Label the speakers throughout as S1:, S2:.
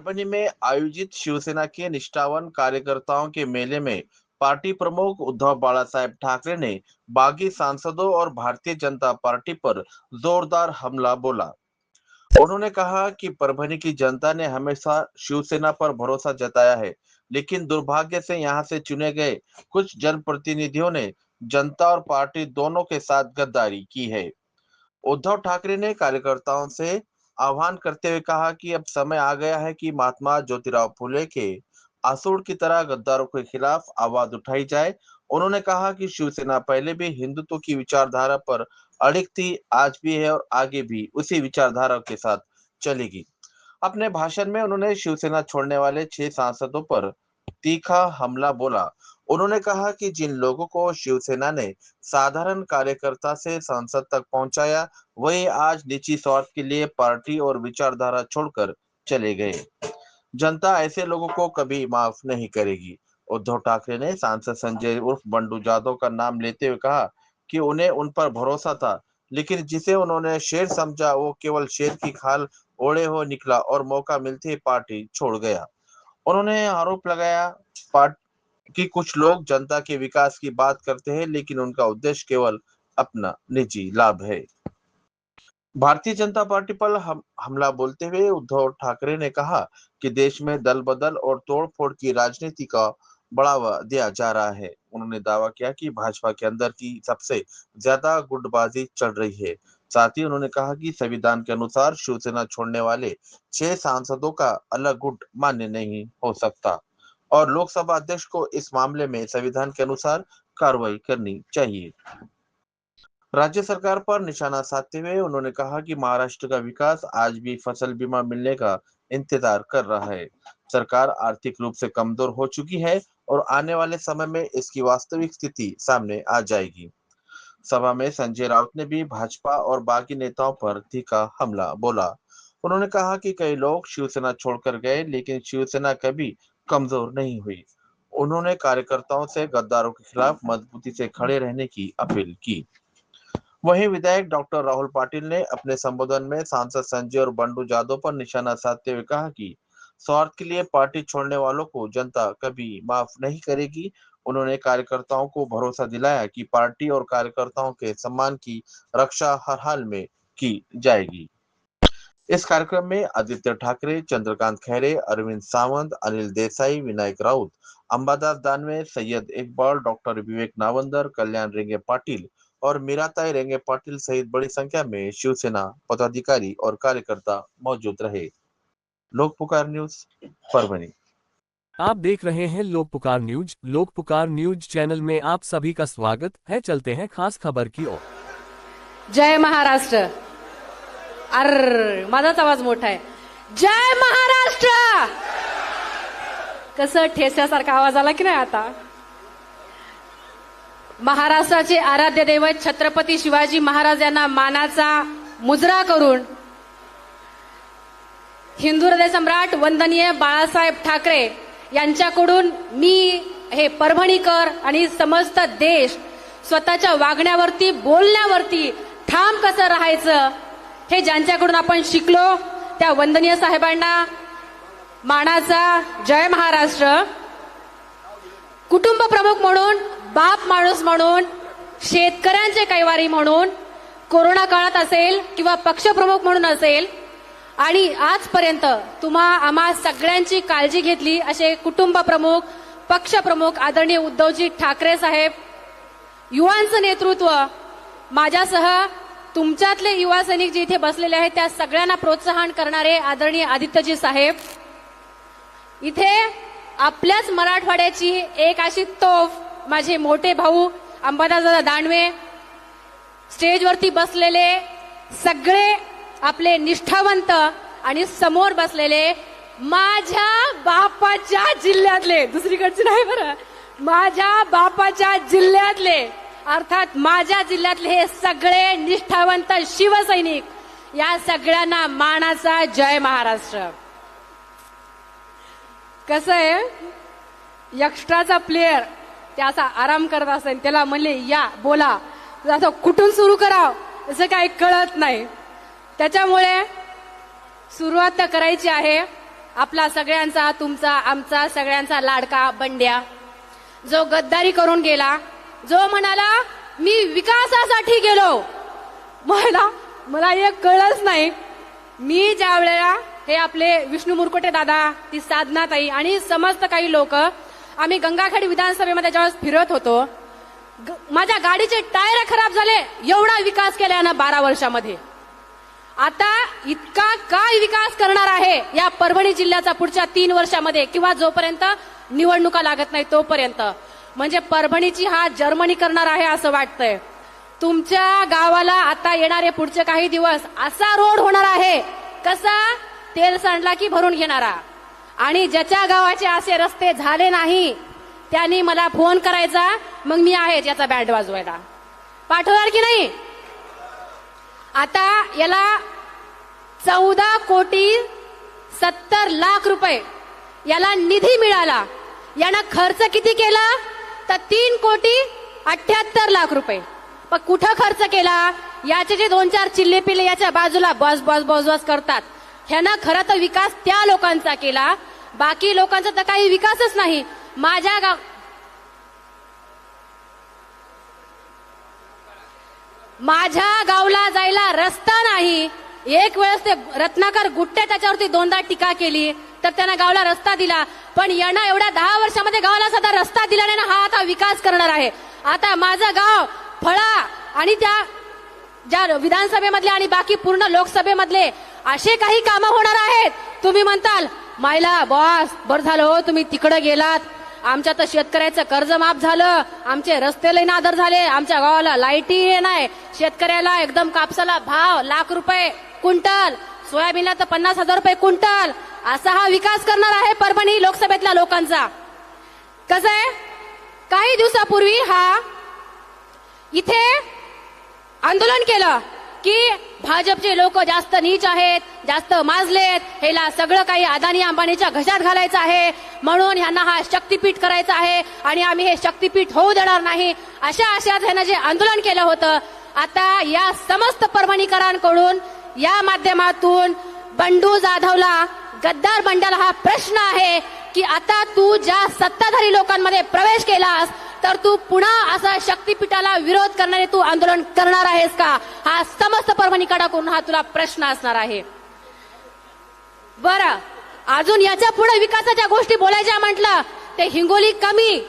S1: परभणी में आयोजित शिवसेना के निष्ठावान कार्यकर्ताओं के मेले में पार्टी प्रमुख उद्धव बाळासाहेब ठाकरे ने बागी सांसदों और भारतीय जनता पार्टी पर जोरदार हमला बोला। उन्होंने कहा कि परभणी की जनता ने हमेशा शिवसेना पर भरोसा जताया है, लेकिन दुर्भाग्य से यहां से चुने गए कुछ जनप्रतिनिधियों ने जनता और पार्टी दोनों के साथ गद्दारी की है। उद्धव ठाकरे ने कार्यकर्ताओं से आह्वान करते हुए कहा कि अब समय आ गया है कि महात्मा ज्योतिराव फुले के आसूड़ की तरह गद्दारों के खिलाफ आवाज उठाई जाए। उन्होंने कहा कि शिवसेना पहले भी हिंदुत्व की विचारधारा पर अडिग थी, आज भी है और आगे भी उसी विचारधारा के साथ चलेगी। अपने भाषण में उन्होंने शिवसेना छोड़ने वाले 6 सांसदों पर तीखा हमला बोला। उन्होंने कहा कि जिन लोगों को शिवसेना ने साधारण कार्यकर्ता से संसद तक पहुंचाया, वही आज निजी स्वार्थ के लिए पार्टी और विचारधारा छोड़कर चले गए। जनता ऐसे लोगों को कभी माफ नहीं करेगी। उद्धव ठाकरे ने सांसद संजय उर्फ बंडू जाधव का नाम लेते हुए कहा कि उन्हें उन पर भरोसा था, लेकिन जिसे उन्होंने शेर समझा वो केवल शेर की खाल ओढ़े हो निकला और मौका मिलते ही पार्टी छोड़ गया। उन्होंने आरोप लगाया कि कुछ लोग जनता के विकास की बात करते हैं, लेकिन उनका उद्देश्य केवल अपना निजी लाभ है। भारतीय जनता पार्टी पर हमला बोलते हुए उद्धव ठाकरे ने कहा कि देश में दल बदल और तोड़फोड़ की राजनीति का बढ़ावा दिया जा रहा है। उन्होंने दावा किया कि भाजपा के अंदर की सबसे ज्यादा गुटबाजी चल रही है। साथ ही उन्होंने कहा कि संविधान के अनुसार शिवसेना छोड़ने वाले 6 सांसदों का अलग गुट मान्य नहीं हो सकता और लोकसभा अध्यक्ष को इस मामले में संविधान के अनुसार कार्रवाई करनी चाहिए। राज्य सरकार पर निशाना साधते हुए उन्होंने कहा कि महाराष्ट्र का विकास आज भी फसल बीमा मिलने का इंतजार कर रहा है। सरकार आर्थिक रूप से कमजोर हो चुकी है और आने वाले समय में इसकी वास्तविक स्थिति सामने आ जाएगी। सभा में संजय राउत ने भी भाजपा और बागी नेताओं पर तीखा हमला बोला। उन्होंने कहा कि कई लोग शिवसेना छोड़कर गए, लेकिन शिवसेना कभी कमजोर नहीं हुई। उन्होंने कार्यकर्ताओं से गद्दारों के खिलाफ मजबूती से खड़े रहने की अपील की। वहीं विधायक डॉक्टर राहुल पाटिल ने अपने संबोधन में सांसद संजय और बंडू जाधव पर निशाना साधते हुए कहा कि स्वार्थ के लिए पार्टी छोड़ने वालों को जनता कभी माफ नहीं करेगी। उन्होंने कार्यकर्ताओं को भरोसा दिलाया कि पार्टी और कार्यकर्ताओं के सम्मान की रक्षा हर हाल में की जाएगी। इस कार्यक्रम में आदित्य ठाकरे, चंद्रकांत खैरे, अरविंद सावंत, अनिल देसाई, विनायक राउत, अंबादास दानवे, सैयद इकबाल, डॉक्टर विवेक नावंदर, कल्याण रेंगे पाटिल और मीराताई रेंगे पाटिल सहित बड़ी संख्या में शिवसेना पदाधिकारी और कार्यकर्ता मौजूद रहे। लोक पुकार न्यूज, परभणी।
S2: आप देख रहे हैं लोक पुकार न्यूज। लोक पुकार न्यूज चैनल में आप सभी का स्वागत है। चलते हैं खास खबर की ओर।
S3: जय महाराष्ट्र। माझाच आवाज मोठा आहे। जय महाराष्ट्र। कसं ठेस्यासारखा आवाज आला की नाही आता। महाराष्ट्राचे आराध्य दैवत छत्रपती शिवाजी महाराज यांना मानाचा मुजरा करून हिंदू हृदय सम्राट वंदनीय बाळासाहेब ठाकरे यांच्याकडून मी हे परभणीकर आणि समस्त देश स्वतःच्या वागण्यावरती, बोलण्यावरती ठाम कसं राहायचं हे ज्यांच्याकडून आपण शिकलो त्या वंदनीय साहेबांना मानाचा जय महाराष्ट्र। कुटुंब प्रमुख म्हणून, बाप माणूस म्हणून, शेतकऱ्यांचे कैवारी म्हणून, कोरोना काळात असेल किंवा पक्षप्रमुख म्हणून असेल आणि आजपर्यंत आम्हा सगळ्यांची काळजी घेतली असे कुटुंब प्रमुख, पक्षप्रमुख आदरणीय उद्धवजी ठाकरे साहेब, युवांचं नेतृत्व, माझ्यासह तुमच्यातले युवा सैनिक जे इथे बसलेले आहेत त्या सगळ्यांना प्रोत्साहन करणारे आदरणीय आदित्यजी साहेब, इथे आपल्याच मराठवाड्याची एक अशी तोफ माझे मोठे भाऊ अंबादास दानवे, स्टेजवरती बसलेले सगळे आपले निष्ठावंत आणि समोर बसलेले माझ्या बापाच्या जिल्ह्यातले, दुसरीकडचे नाही बरं, माझ्या बापाच्या जिल्ह्यातले अर्थात माझ्या जिल्ह्यातले हे सगळे निष्ठावंत शिवसैनिक, या सगळ्यांना मानाचा जय महाराष्ट्र। कसं आहे, एक्स्ट्राचा प्लेयर त्याचा आराम करत असेल, त्याला म्हणले या बोला, असं कुठून सुरू करावं असं काही कळत नाही, त्याच्यामुळे सुरुवात करायची आहे आपला सगळ्यांचा, तुमचा, आमचा सगळ्यांचा लाडका बंड्या, जो गद्दारी करून गेला, जो म्हणाला मी विकासासाठी गेलो. मला एक कळलंच नाही. मी ज्या वेळेला हे आपले विष्णू मुरकुटे दादा, ती साधनाताई आणि समस्त काही लोक आम्ही गंगाखेड विधानसभेमध्ये ज्यावेळेस फिरत होतो, माझ्या गाडीचे टायर खराब झाले. एवढा विकास केला ना 12 वर्षामध्ये. आता इतका काय विकास करणार आहे या परभणी जिल्ह्याचा पुढच्या 3 वर्षामध्ये, किंवा जोपर्यंत निवडणुका लागत नाही तोपर्यंत. म्हणजे परभणीची हा जर्मनी करणार आहे असं वाटतंय. तुमच्या गावाला आता येणारे पुढचे काही दिवस असा रोड होणार आहे, कसा तेल सांडला की भरून घेणारा. आणि ज्याच्या गावाचे असे रस्ते झाले नाही त्यांनी मला फोन करायचा, मग मी आहे याचा बँड वाजवायला. पाठवणार की नाही? आता याला 14,70,00,000 रुपये याला निधी मिळाला. यानं खर्च किती केला तर 3,78,00,000 रुपये. पण कुठं खर्च केला? याचे जे 2-4 चिल्ले पिल्ले याच्या बाजूला बॉस बॉस बॉस बॉस करतात, ह्यानं खरं तर विकास त्या लोकांचा केला. बाकी लोकांचा तर काही विकासच नाही. माझ्या गावला जायला रस्ता नाही. एक वेळेस ते रत्नाकर गुट्टे त्याच्यावरती 2दा टीका केली तर त्यानं गावला रस्ता दिला. पण यानं एवढ्या 10 वर्षामध्ये गावाला सुद्धा रस्ता दिला नाही ना. हा आता विकास करणार आहे. आता माझं गाव फळा आणि त्या ज्या विधानसभेमधले आणि बाकी पूर्ण लोकसभेमधले असे काही कामं होणार आहेत. तुम्ही म्हणताल मायला बॉस बरं झालं हो तुम्ही तिकडे गेलात, आमच्या तर शेतकऱ्याचं कर्ज माफ झालं, आमचे रस्ते लई नादर झाले, आमच्या गावाला लाईटी नाही, शेतकऱ्याला एकदम कापसाला भाव ₹1,00,000 क्विंटल, सोयाबीनला तर 50,000 रुपये क्विंटल. असा हा विकास करणार आहे परभणी लोकसभेतल्या लोकांचा. कसं आहे, काही दिवसापूर्वी हा इथे आंदोलन केलं की भाजपचे लोक जास्त नीच आहेत, जास्त माजलेत, ह्याला सगळं काही अदानी अंबानीच्या घशात घालायचं आहे, म्हणून ह्यांना हा शक्तीपीठ करायचा आहे आणि आम्ही हे शक्तीपीठ होऊ देणार नाही. अशा आशयात ह्यानं जे आंदोलन केलं होतं, आता या समस्त परभणीकरांकडून या माध्यमातून बंडू जाधवला, गद्दार बंड्याला हा प्रश्न आहे की आता तू ज्या सत्ताधारी लोकांमध्ये प्रवेश केलास तर तू पुन्हा असा शक्तीपीठाला विरोध करणारे तू आंदोलन करणार आहेस का? हा समस्त परभणीकरांकडून हा तुला प्रश्न असणार आहे. बरं, अजून याच्या पुढे विकासाच्या गोष्टी बोलायच्या म्हटलं ते हिंगोली कमी,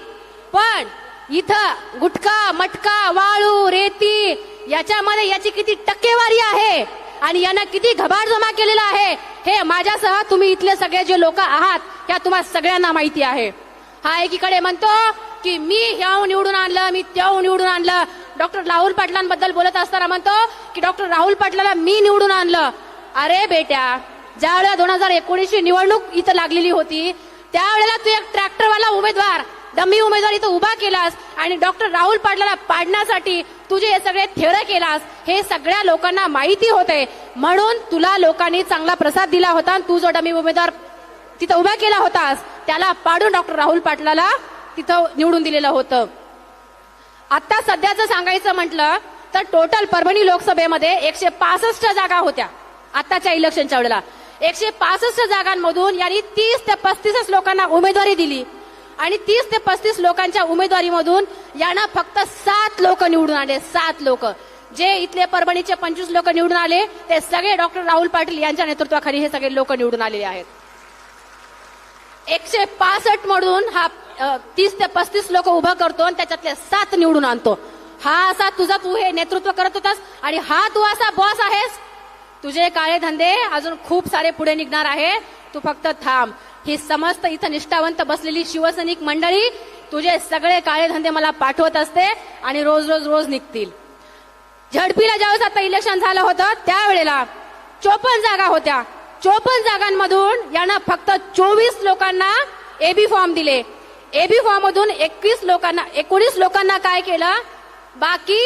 S3: पण इथं गुटखा मटका वाळू रेती याच्यामध्ये याची किती टक्केवारी आहे आणि यानं किती घबाड जमा केलेला आहे हे माझ्यासह तुम्ही इथले सगळे जे लोक आहात या तुम्हाला सगळ्यांना माहिती आहे. हा एकीकडे म्हणतो की मी ह्याहून निवडून आणलं, मी त्याहून निवडून आणलं. डॉक्टर राहुल पाटलांबद्दल बोलत असताना म्हणतो की डॉक्टर राहुल पाटलाला मी निवडून आणलं. अरे बेट्या, ज्या वेळेला 2019ची निवडणूक इथं लागलेली होती त्यावेळेला तू एक ट्रॅक्टरवाला उमेदवार, डमी उमेदवार इथं उभा केलास आणि डॉक्टर राहुल पाटलाला पाडण्यासाठी तुझे हे सगळे थेरं केलास. हे सगळ्या लोकांना माहिती होते, म्हणून तुला लोकांनी चांगला प्रसाद दिला होता. तू जो डमी उमेदवार तिथं उभा केला होतास त्याला पाडून डॉक्टर राहुल पाटलाला तिथं निवडून दिलेलं होतं. आता सध्याचं सांगायचं म्हटलं तर टोटल परभणी लोकसभेमध्ये 165 जागा होत्या. आताच्या इलेक्शनच्या वेळेला 165 जागांमधून यांनी 30 ते 35 लोकांना उमेदवारी दिली आणि 30 ते 35 लोकांच्या उमेदवारीमधून यांना फक्त 7 लोक निवडून आले. 7 लोक. जे इथले परभणीचे 25 लोक निवडून आले ते सगळे डॉक्टर राहुल पाटील यांच्या नेतृत्वाखाली हे सगळे लोक निवडून आलेले आहेत. 165 मधून हा 30 ते 35 लोक उभा करतो आणि त्याच्यातले 7 निवडून आणतो. हा असा तुझा तू हे नेतृत्व करत होतास आणि हा तू असा बॉस आहेस. तुझे काळे धंदे अजून खूप सारे पुढे निघणार आहे, तू फक्त थांब. ही समस्त इथं निष्ठावंत बसलेली शिवसैनिक मंडळी तुझे सगळे काळे धंदे मला पाठवत असते आणि रोज रोज रोज निघतील. झडपीला ज्यावेळेस आता इलेक्शन झालं होतं त्यावेळेला 54 जागा होत्या. 54 जागांमधून यानं फक्त 24 लोकांना एबी फॉर्म दिले. एबी फॉर्म मधून 19 लोकांना काय केलं, बाकी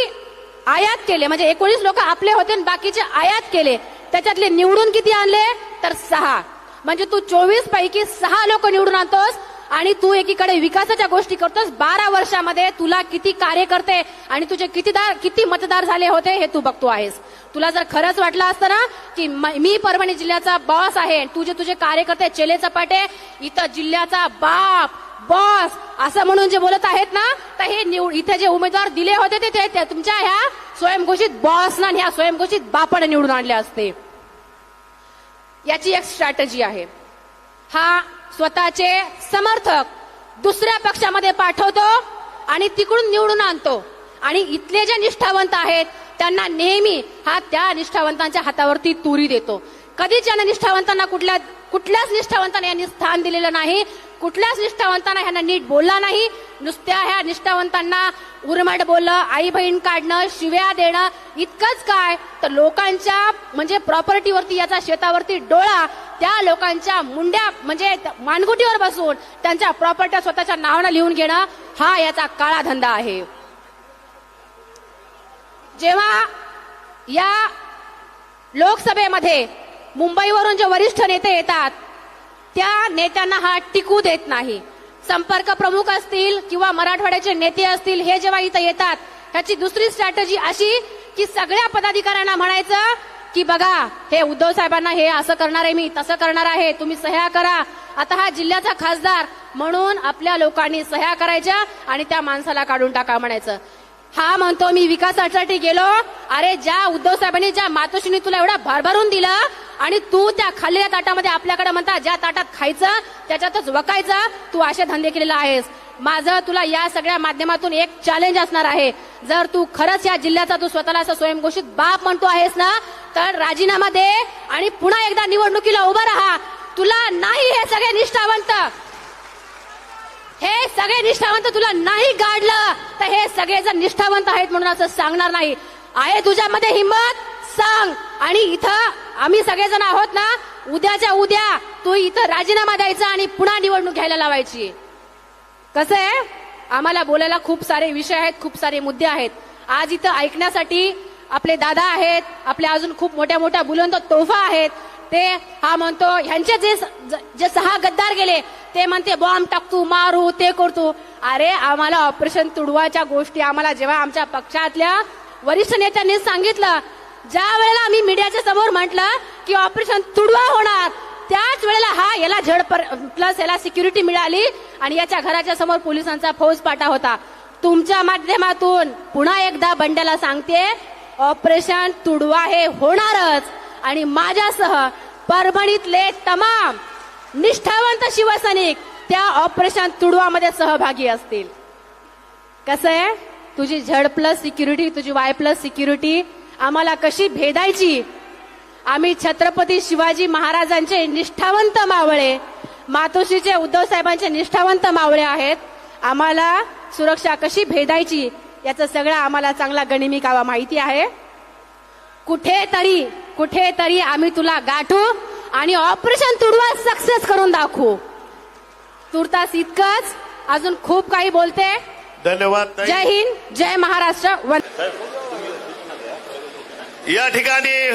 S3: आयात केले. म्हणजे 19 लोक आपले होते आणि बाकीचे आयात केले. त्याच्यातले निवडून किती आणले तर 6. म्हणजे तू 24 पैकी 6 लोक निवडून आणतोस आणि तू एकीकडे विकासाच्या गोष्टी करतोस. 12 वर्षामध्ये तुला किती कार्यकर्ते आणि तुझे किती मतदार झाले होते हे तू बघतो आहेस. तुला जर खरंच वाटलं असतं ना की मी परभणी जिल्ह्याचा बॉस आहे, तुझे कार्यकर्ते चेले चपाटे, इथं जिल्ह्याचा बाप बॉस असं म्हणून जे बोलत आहेत ना, तर हे इथे जे उमेदवार दिले होते ते तुमच्या ह्या स्वयंघोषित बॉसना ह्या स्वयंघोषित बापाने निवडून आणले असते. याची एक स्ट्रॅटेजी आहे. हा स्वतःचे समर्थक दुसऱ्या पक्षामध्ये पाठवतो आणि तिकडून निवडून आणतो आणि इथले जे निष्ठावंत आहेत त्यांना नेहमी हा त्या निष्ठावंतांच्या हातावरती तुरी देतो. कधीच या निष्ठावंतांना कुठल्याच निष्ठावंतांना यांनी स्थान दिलेलं नाही. कुठल्याच निष्ठावंतांना ह्यांना नीट बोलला नाही. नुसत्या ह्या निष्ठावंतांना उर्मट बोललं, आई बहीण काढणं, शिव्या देणं, इतकंच काय तर लोकांच्या म्हणजे प्रॉपर्टीवरती याचा शेतावरती डोळा, त्या लोकांच्या मुंड्या म्हणजे मानगुटीवर बसून त्यांच्या प्रॉपर्ट्या स्वतःच्या नावानं लिहून घेणं हा याचा काळा धंदा आहे. जेव्हा या लोकसभेमध्ये मुंबईवरून जे वरिष्ठ नेते येतात त्या नेत्यांना हा टिकू देत नाही. संपर्क प्रमुख असतील किंवा मराठवाड्याचे नेते असतील हे जेव्हा इथं येतात ह्याची दुसरी स्ट्रॅटेजी अशी की सगळ्या पदाधिकाऱ्यांना म्हणायचं की बघा हे उद्धव साहेबांना हे असं करणार आहे, मी तसं करणार आहे, तुम्ही सह्या करा. आता हा जिल्ह्याचा खासदार म्हणून आपल्या लोकांनी सह्या करायच्या आणि त्या माणसाला काढून टाका म्हणायचं. हा म्हणतो मी विकासासाठी गेलो. अरे ज्या उद्धव साहेबांनी ज्या मातोश्रीने तुला एवढा भरभरून दिलं आणि तू त्या खाल्लेल्या ताटामध्ये आपल्याकडे म्हणता ज्या ताटात खायचं त्याच्यातच वकायचं, तू असे धंदे केलेला आहेस. माझं तुला या सगळ्या माध्यमातून एक चॅलेंज असणार आहे. जर तू खरंच या जिल्ह्याचा तू स्वतःला असं स्वयंघोषित बाप म्हणतो आहेस ना तर राजीनामा दे आणि पुन्हा एकदा निवडणुकीला उभं राहा. तुला नाही हे सगळे निष्ठावंत तुला नाही गाडलं तर हे सगळे जर निष्ठावंत आहेत म्हणून असं सांगणार नाही. आहे तुझ्यामध्ये हिंमत सांग. आणि इथं आम्ही सगळेजण आहोत ना, उद्याच्या उद्या तू इथं राजीनामा द्यायचा आणि पुन्हा निवडणूक घ्यायला लावायची. कसं आहे आम्हाला बोलायला खूप सारे विषय आहेत, खूप सारे मुद्दे आहेत. आज इथं ऐकण्यासाठी आपले दादा आहेत, आपल्या अजून खूप मोठ्या मोठ्या बुलंद तोफा आहेत. ते हा म्हणतो ह्यांचे जे 6 गद्दार गेले ते म्हणते बॉम्ब टाकतो, मारू, ते करतो. अरे आम्हाला ऑपरेशन तुडवाच्या गोष्टी आम्हाला जेव्हा आमच्या पक्षातल्या वरिष्ठ नेत्यांनी सांगितलं, ज्या वेळेला आम्ही मीडियाच्या समोर म्हटलं की ऑपरेशन तुडवा होणार त्याच वेळेला याला प्लस याला सिक्युरिटी मिळाली आणि याच्या घराच्या समोर पोलिसांचा फौजपाटा होता. तुमच्या माध्यमातून पुन्हा एकदा बंड्याला सांगते ऑपरेशन तुडवा हे होणारच आणि माझ्यासह परभणीतले तमाम निष्ठावंत शिवसैनिक त्या ऑपरेशन तुडवामध्ये सहभागी असतील. कसं आहे तुझी Z+ सिक्युरिटी, तुझी Y+ सिक्युरिटी आम्हाला कशी भेदायची. आम्ही छत्रपती शिवाजी महाराजांचे निष्ठावंत मावळे, मातोश्रीचे उद्धव साहेबांचे निष्ठावंत मावळे आहेत. आम्हाला सुरक्षा कशी भेदायची याचं सगळं आम्हाला चांगला गणिमी कावा माहिती आहे. कुठेतरी आम्ही तुला गाठू आणि ऑपरेशन तुडवा सक्सेस करून दाखवू. तुर्तास इतकंच, अजून खूप काही बोलते.
S4: धन्यवाद.
S3: जय हिंद, जय महाराष्ट्र.
S4: या ठिकाणी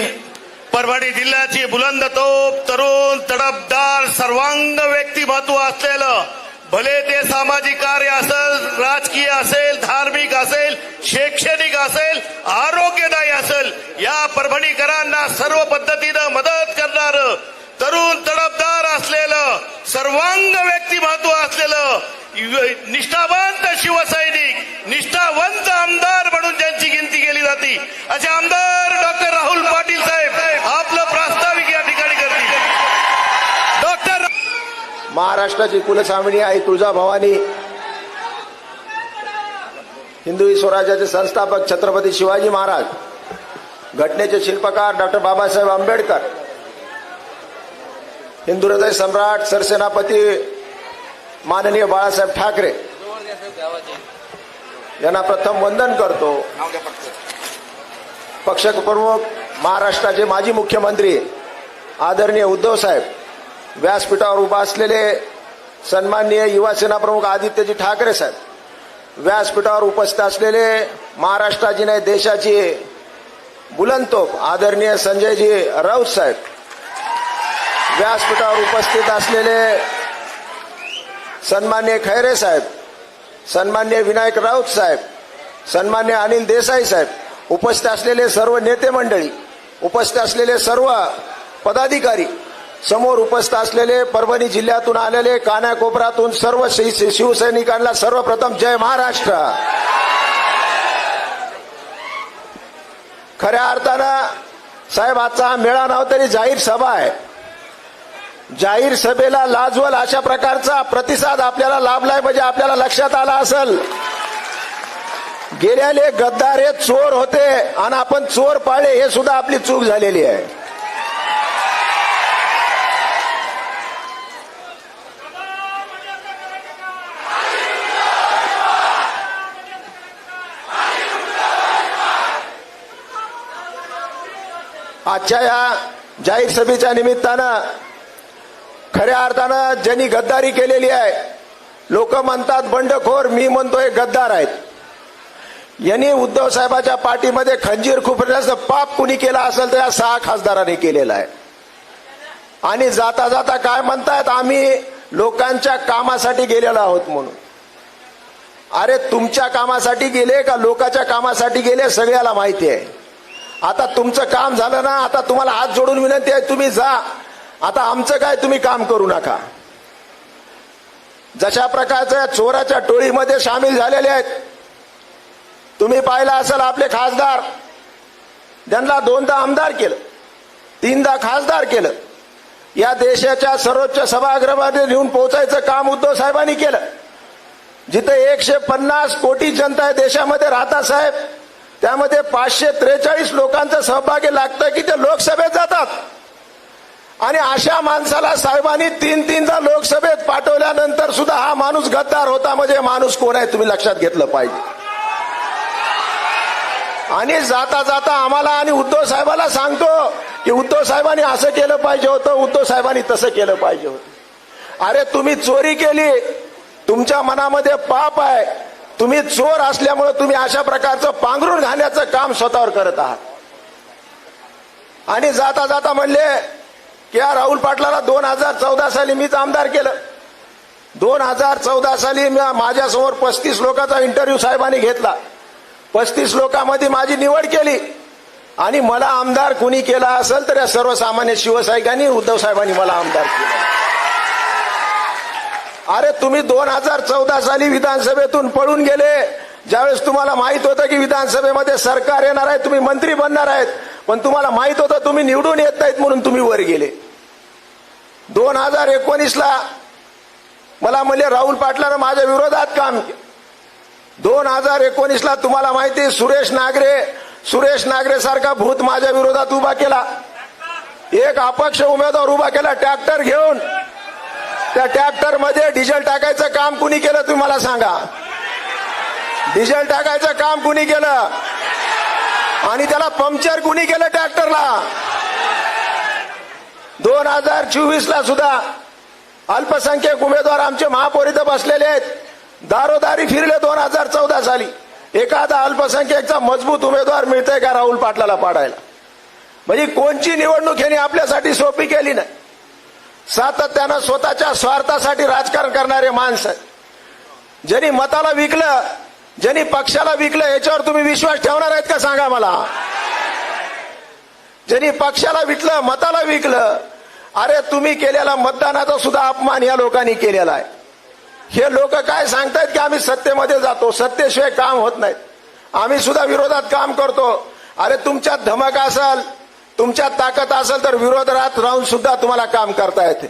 S4: परभणी जिल्ह्याची बुलंद तोप, तरुण, तडफदार, सर्वांग व्यक्तिमत्व असलेलं, भले ते सामाजिक कार्य असेल, राजकीय असेल, धार्मिक असेल, शैक्षणिक असेल, आरोग्यदायी असेल, या परभणीकरांना सर्व पद्धतीनं मदत करणारं, तरुण तडफदार असलेलं, सर्वांग व्यक्तिमत्व असलेलं, निष्ठावंत शिवसैनिक, निष्ठावंत आमदार म्हणून ज्यांची गिनती केली जाते असे आमदार डॉक्टर राहुल पाटील साहेब आपलं प्रास्ताविक या ठिकाणी करतील. डॉक्टर
S5: महाराष्ट्राची कुलस्वामिनी आई तुळजाभवानी, हिंदवी स्वराज्याचे संस्थापक छत्रपती शिवाजी महाराज, घटनेचे शिल्पकार डॉक्टर बाबासाहेब आंबेडकर, हिंदू हृदय सम्राट सरसेनापती माननीय बाळासाहेब ठाकरे यांना प्रथम वंदन करतो. पक्षप्रमुख महाराष्ट्राचे माजी मुख्यमंत्री आदरणीय उद्धव साहेब, व्यासपीठावर उभा असलेले सन्माननीय युवासेना प्रमुख आदित्यजी ठाकरे साहेब, व्यासपीठावर उपस्थित असलेले महाराष्ट्राची नाही देशाची बुलंदतोप आदरणीय संजयजी राऊत साहेब, व्यासपीठावर उपस्थित असलेले सन्मान्य खैरे साहेब, सन्मान्य विनायक राऊत साहेब, सन्मान्य अनिल देसाई साहेब, उपस्थित असलेले सर्व नेते मंडळी, उपस्थित असलेले सर्व पदाधिकारी, समोर उपस्थित असलेले परभणी जिल्ह्यातून आलेले कानाकोपऱ्यातून सर्व शिवसैनिकांना सर्वप्रथम जय महाराष्ट्र. खऱ्या अर्थानं साहेब आजचा हा मेळा नव्हता तरी जाहीर सभा आहे. जाहीर सभेला लाजवल अशा प्रकारचा प्रतिसाद आपल्याला लाभलाय म्हणजे आपल्याला लक्षात आला असेल गेल्याले गद्दार हे चोर होते आणि आपण चोर पाळले हे सुद्धा आपली चूक झालेली आहे. आजच्या या जाहीर सभेच्या निमित्तानं खऱ्या अर्थानं ज्यांनी गद्दारी केलेली आहे, लोक म्हणतात बंडखोर, मी म्हणतोय गद्दार आहेत. यांनी उद्धव साहेबाच्या पाठीमध्ये खंजीर खुपरण्याचं पाप कुणी केलं असेल तर या 6 खासदारांनी केलेलं आहे. आणि जाता जाता काय म्हणतायत, आम्ही लोकांच्या कामासाठी गेलेलो आहोत म्हणून. अरे तुमच्या कामासाठी गेले का लोकांच्या कामासाठी गेले सगळ्याला माहिती आहे. आता तुमचं काम झालं ना, आता तुम्हाला हात जोडून विनंती आहे, तुम्ही जा. आता आमचं काय तुम्ही काम करू नका. जशा प्रकारच्या चोराच्या टोळीमध्ये सामील झालेले आहेत. तुम्ही पाहिलं असेल आपले खासदार, त्यांना 2दा आमदार केलं, 3दा खासदार केलं. या देशाच्या सर्वोच्च सभागृहामध्ये नेऊन पोहोचायचं काम उद्धव साहेबांनी केलं. जिथे 150 कोटी जनता आहे देशामध्ये राहता साहेब, त्यामध्ये 543 लोकांचं सहभागी लागतं की ते लोकसभेत जातात. आणि अशा माणसाला साहेबांनी 3-3दा लोकसभेत पाठवल्यानंतर सुद्धा हा माणूस गद्दार होता म्हणजे माणूस कोण आहे तुम्ही लक्षात घेतलं पाहिजे. आणि जाता जाता आम्हाला आणि उद्धव साहेबाला सांगतो की उद्धव साहेबांनी असं केलं पाहिजे होतं, उद्धव साहेबांनी तसं केलं पाहिजे होतं. अरे तुम्ही चोरी केली, तुमच्या मनामध्ये पाप आहे, तुम्ही चोर असल्यामुळे तुम्ही अशा प्रकारचं पांघरून घालण्याचं काम स्वतःवर करत आहात. आणि जाता जाता म्हणले की या राहुल पाटलाला 2014 साली मीच आमदार केलं. 2014 साली माझ्यासमोर 35 लोकांचा इंटरव्ह्यू साहेबांनी घेतला. 35 लोकांमध्ये माझी निवड केली आणि मला आमदार कुणी केला असेल तर या सर्वसामान्य शिवसैनिकांनी, उद्धव साहेबांनी मला आमदार केलं. अरे तुम्ही 2014 साली विधानसभेतून पळून गेले, ज्यावेळेस तुम्हाला माहित होतं की विधानसभेमध्ये सरकार येणार आहे, तुम्ही मंत्री बनणार आहेत, पण तुम्हाला माहित होतं तुम्ही निवडून येत नाहीत म्हणून तुम्ही वर गेले. 2019ला मला म्हणले राहुल पाटलानं माझ्या विरोधात काम केलं. 2019ला तुम्हाला माहिती सुरेश नागरे सारखा भूत माझ्या विरोधात उभा केला. एक अपक्ष उमेदवार उभा केला ट्रॅक्टर घेऊन. त्या ट्रॅक्टर मध्ये डिझेल टाकायचं काम कुणी केलं तुम्ही मला सांगा. डिझेल टाकायचं काम कुणी केलं आणि त्याला पंक्चर कुणी केलं ट्रॅक्टरला. 2024ला सुद्धा अल्पसंख्याक उमेदवार आमचे महापौर इथं बसलेले आहेत, दारोदारी फिरले. 2014 साली एखादा अल्पसंख्याकचा मजबूत उमेदवार मिळतंय का राहुल पाटलाला पाडायला? म्हणजे कोणची निवडणूक यांनी आपल्यासाठी सोपी केली नाही. सातत्यानं स्वतःच्या स्वार्थासाठी राजकारण करणारे माणसं, ज्यांनी मताला विकलं, ज्यांनी पक्षाला विकलं, याच्यावर तुम्ही विश्वास ठेवणार आहेत का सांगा मला? ज्यांनी पक्षाला विकलं, मताला विकलं, अरे तुम्ही केलेला मतदानाचा सुद्धा अपमान या लोकांनी केलेला आहे. हे लोक काय सांगतायत की आम्ही सत्तेमध्ये जातो, सत्तेशिवाय काम होत नाहीत, आम्ही सुद्धा विरोधात काम करतो. अरे तुमच्यात धमक असेल, तुमच्यात ताकद असेल तर विरोधात राहून सुद्धा तुम्हाला काम करता येते.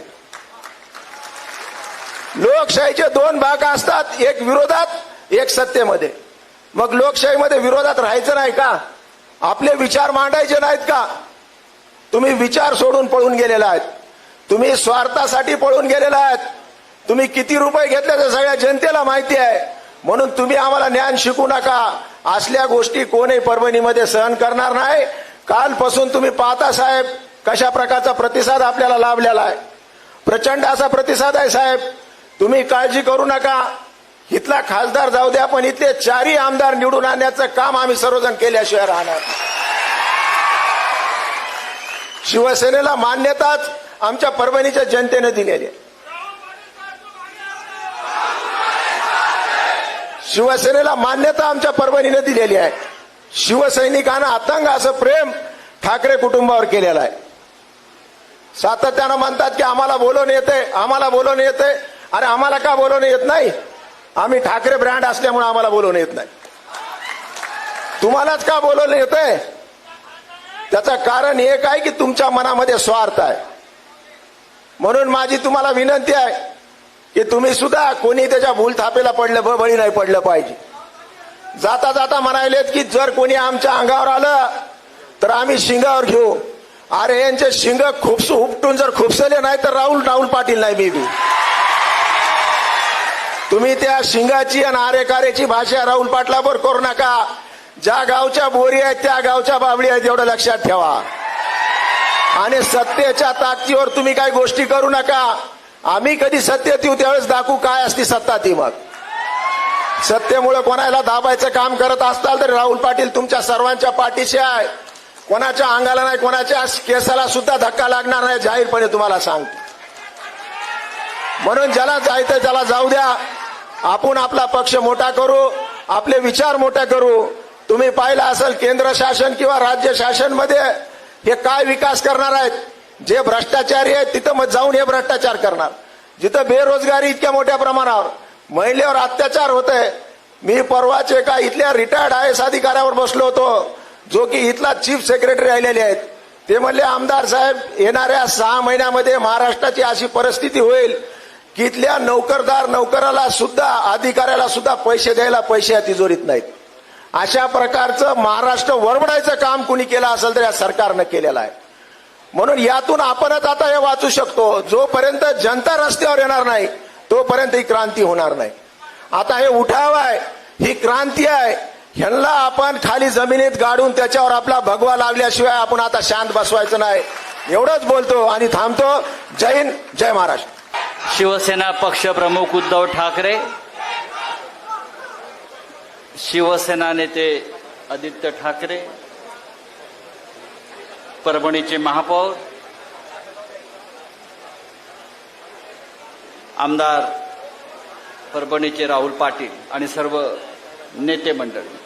S5: लोकशाहीचे 2 भाग असतात, एक विरोधात, एक सत्तेमध्ये. मग लोकशाहीमध्ये विरोधात राहायचं नाही का? आपले विचार मांडायचे नाहीत का? तुम्ही विचार सोडून पळून गेलेला आहेत, तुम्ही स्वार्थासाठी पळून गेलेला आहेत. तुम्ही किती रुपये घेतले ते सगळ्या जनतेला माहिती आहे. म्हणून तुम्ही आम्हाला ज्ञान शिकू नका. असल्या गोष्टी कोणीही परभणीमध्ये सहन करणार नाही. कालपासून तुम्ही पाहता साहेब कशा प्रकारचा प्रतिसाद आपल्याला लाभलेला आहे. प्रचंड असा प्रतिसाद आहे साहेब. तुम्ही काळजी करू नका. इथला खासदार जाऊ द्या, पण इथले 4ही आमदार निवडून आणण्याचं काम आम्ही सर्वजण केल्याशिवाय राहणार. शिवसेनेला मान्यताच आमच्या परभणीच्या जनतेने दिलेली आहे. शिवसेनेला मान्यता आमच्या परभणीने दिलेली आहे. शिवसैनिकांना अतंग असं प्रेम ठाकरे कुटुंबावर केलेलं आहे. सातत्यानं म्हणतात की आम्हाला बोलवून येते, आम्हाला बोलवून येते. अरे आम्हाला का बोलवून येत नाही? आम्ही ठाकरे ब्रँड असल्यामुळे आम्हाला बोलवून येत नाही. तुम्हालाच का बोलवलं येतंय? त्याचं कारण एक आहे की तुमच्या मनामध्ये स्वार्थ आहे. म्हणून माझी तुम्हाला विनंती आहे की तुम्ही सुद्धा कोणी त्याच्या भूलथापेला पडलं बळी नाही पडलं पाहिजे. जाता जाता म्हणायलेत की जर कोणी आमच्या अंगावर आलं तर आम्ही शिंगावर घेऊ. अरे यांचे शिंग उपटून जर खुपसले नाही तर राहुल पाटील नाही मी बी. तुम्ही त्या शिंगाची आणि आरेकारेची भाषा राहुल पाटलावर करू नका. ज्या गावच्या बोरी आहेत त्या गावच्या बाबळी आहेत एवढं लक्षात ठेवा. आणि सत्तेच्या ताकदीवर तुम्ही काही गोष्टी करू नका. आम्ही कधी सत्तेत येऊ त्यावेळेस दाखवू काय असती सत्ता ती. मग सत्तेमुळे कोणाला दाबायचं काम करत असताल तर राहुल पाटील तुमच्या सर्वांच्या पाठीशी आहे. कोणाच्या अंगाला नाही, कोणाच्या केसाला सुद्धा धक्का लागणार नाही, जाहीरपणे तुम्हाला सांगतो. म्हणून ज्याला जायचं त्याला जाऊ द्या. आपण आपला पक्ष मोठा करू, आपले विचार मोठे करू. तुम्ही पाहिलं असेल केंद्र शासन किंवा राज्य शासन मध्ये हे काय विकास करणार आहेत. जे भ्रष्टाचारी आहेत तिथं मग जाऊन हे भ्रष्टाचार करणार. जिथं बेरोजगारी इतक्या मोठ्या प्रमाणावर, महिलेवर अत्याचार होते. मी परवाच एका इथल्या रिटायर्ड IAS अधिकाऱ्यावर बसलो होतो जो की इथला चीफ सेक्रेटरी राहिलेले आहेत. ते म्हणले आमदार साहेब येणाऱ्या 6 महिन्यामध्ये महाराष्ट्राची अशी परिस्थिती होईल की इथल्या नोकराला सुद्धा अधिकाऱ्याला सुद्धा पैसे द्यायला पैसे या तिजोरीत नाहीत. अशा प्रकारचं महाराष्ट्र वरवडायचं काम कुणी केलं असेल तर या सरकारनं केलेलं आहे. म्हणून यातून आपणच आता हे वाचू शकतो. जोपर्यंत जनता रस्त्यावर येणार नाही तोपर्यंत ही क्रांती होणार नाही. आता हे उठाव आहे, ही क्रांती आहे. ह्यांना आपण खाली जमिनीत गाडून त्याच्यावर आपला भगवा लावल्याशिवाय आपण आता शांत बसवायचं नाही. एवढंच बोलतो आणि थांबतो. जय हिंद, जय महाराष्ट्र.
S6: शिवसेना पक्षप्रमुख उद्धव ठाकरे, शिवसेना नेते आदित्य ठाकरे, परभणीचे महापौर, आमदार परभणीचे राहुल पाटील आणि सर्व नेते मंडळी,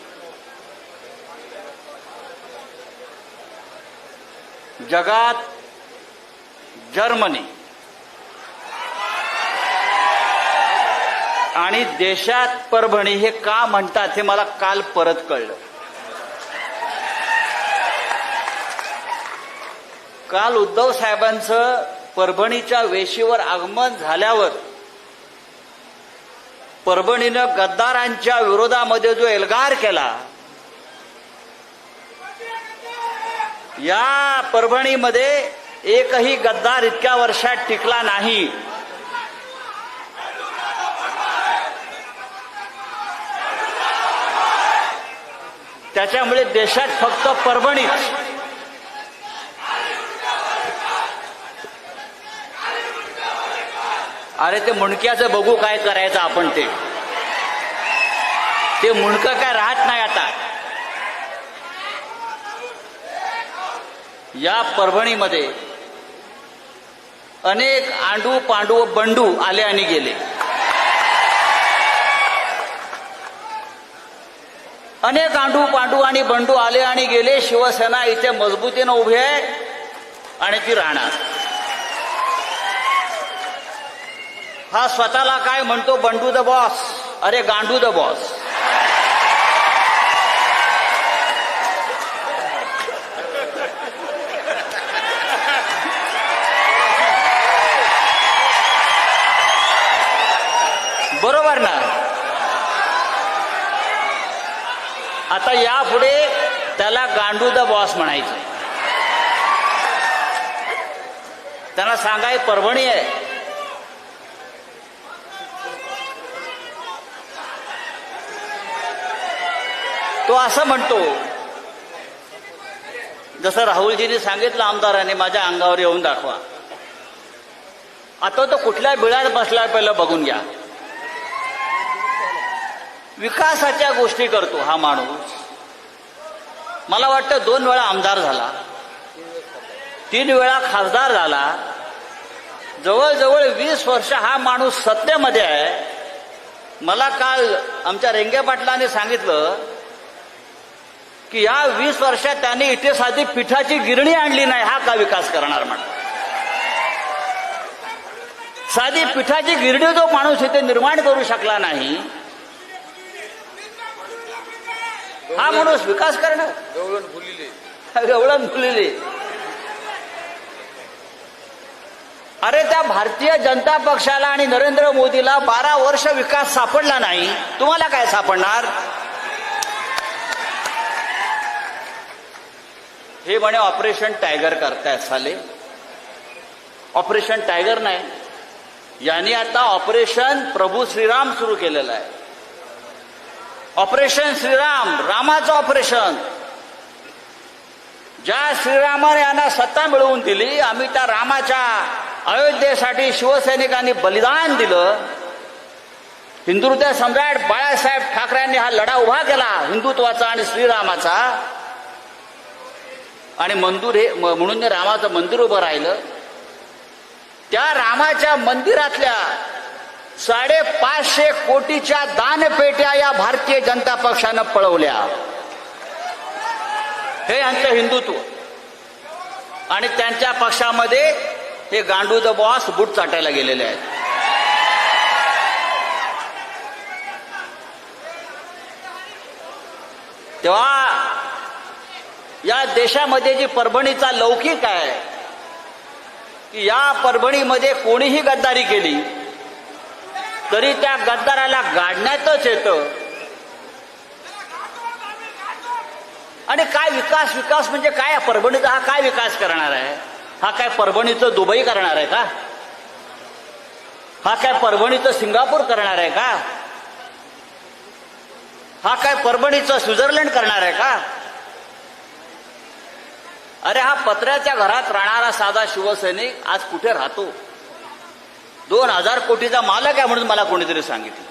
S6: जगात जर्मनी आणि देशात परभणी हे का म्हणतात हे मला काल परत कळलं. काल उद्धव साहेबांचं परभणीच्या वेशीवर आगमन झाल्यावर परभणीनं गद्दारांच्या विरोधामध्ये जो एल्गार केला, या परभणीमध्ये एकही गद्दार इतक्या वर्षात टिकला नाही. त्याच्यामुळे देशात फक्त परभणीच. अरे ते मुंडक्याचं बघू काय करायचं आपण. ते मुंडकं काय राहत नाही आता. या परभणीमध्ये अनेक आंडू पांडू बंडू आले आणि गेले. अनेक आंडू पांडू आणि बंडू आले आणि गेले. शिवसेना इथे मजबूतीनं उभी आहे आणि ती राहणार. हा स्वतःला काय म्हणतो, बंडू द बॉस. अरे गांडू द बॉस. बरोबर ना. आता यापुढे त्याला गांडू द बॉस म्हणायचं. त्यांना सांगाय परभणी आहे. तो असं म्हणतो, जसं राहुलजींनी सांगितलं आमदारांनी माझ्या अंगावर येऊन दाखवा. आता तो कुठल्या बिळात बसला पहिलं बघून घ्या. विकासाच्या गोष्टी करतो हा माणूस. मला वाटतं 2 वेळा आमदार झाला, 3 वेळा खासदार झाला. जवळजवळ 20 वर्ष हा माणूस सत्तेमध्ये आहे. मला काल आमच्या रेंगे पाटलांनी सांगितलं की या 20 वर्षात त्यांनी इथे साधी पिठाची गिरणी आणली नाही, हा का विकास करणार म्हणतात. साधी पिठाची गिरणी जो माणूस इथे निर्माण करू शकला नाही, हा माणूस विकास करणार. गवळण फुलले. अरे त्या भारतीय जनता पक्षाला आणि नरेंद्र मोदीला 12 वर्ष विकास सापडला नाही, तुम्हाला काय सापडणार. हे म्हणे ऑपरेशन टायगर करतायत साले. ऑपरेशन टायगर नाही, यांनी आता ऑपरेशन प्रभू श्रीराम सुरू केलेलं आहे. ऑपरेशन श्रीराम, रामाचं ऑपरेशन. ज्या श्रीरामाने यांना सत्ता मिळवून दिली, आम्ही त्या रामाच्या अयोध्येसाठी शिवसैनिकांनी बलिदान दिलं. हिंदुत्व सम्राट बाळासाहेब ठाकरेंनी हा लढा उभा केला हिंदुत्वाचा आणि श्रीरामाचा, आणि मंदिर हे म्हणून रामाचं मंदिर उभं राहिलं. त्या रामाच्या मंदिरातल्या 550 कोटीच्या दानपेट्या या भारतीय जनता पक्षानं पळवल्या. हे यांचं हिंदुत्व. आणि त्यांच्या पक्षामध्ये हे गांडू द बॉस बूट चाटायला गेलेले आहेत. तेव्हा या देशामध्ये जी परभणीचा लौकिक आहे की या परभणीमध्ये कोणीही गद्दारी केली तरी त्या गद्दाराला गाडण्यातच येतं. आणि काय विकास, विकास म्हणजे काय. परभणीचा हा काय विकास करणार आहे. हा काय परभणीचं दुबई करणार आहे का. हा काय परभणीचं सिंगापूर करणार आहे का. हा काय परभणीचं स्वित्झर्लंड करणार आहे का. अरे हा पत्र्याच्या घरात राहणारा साधा शिवसैनिक आज कुठे राहतो. 2000 कोटीचा मालक आहे म्हणून मला कोणीतरी सांगितलं.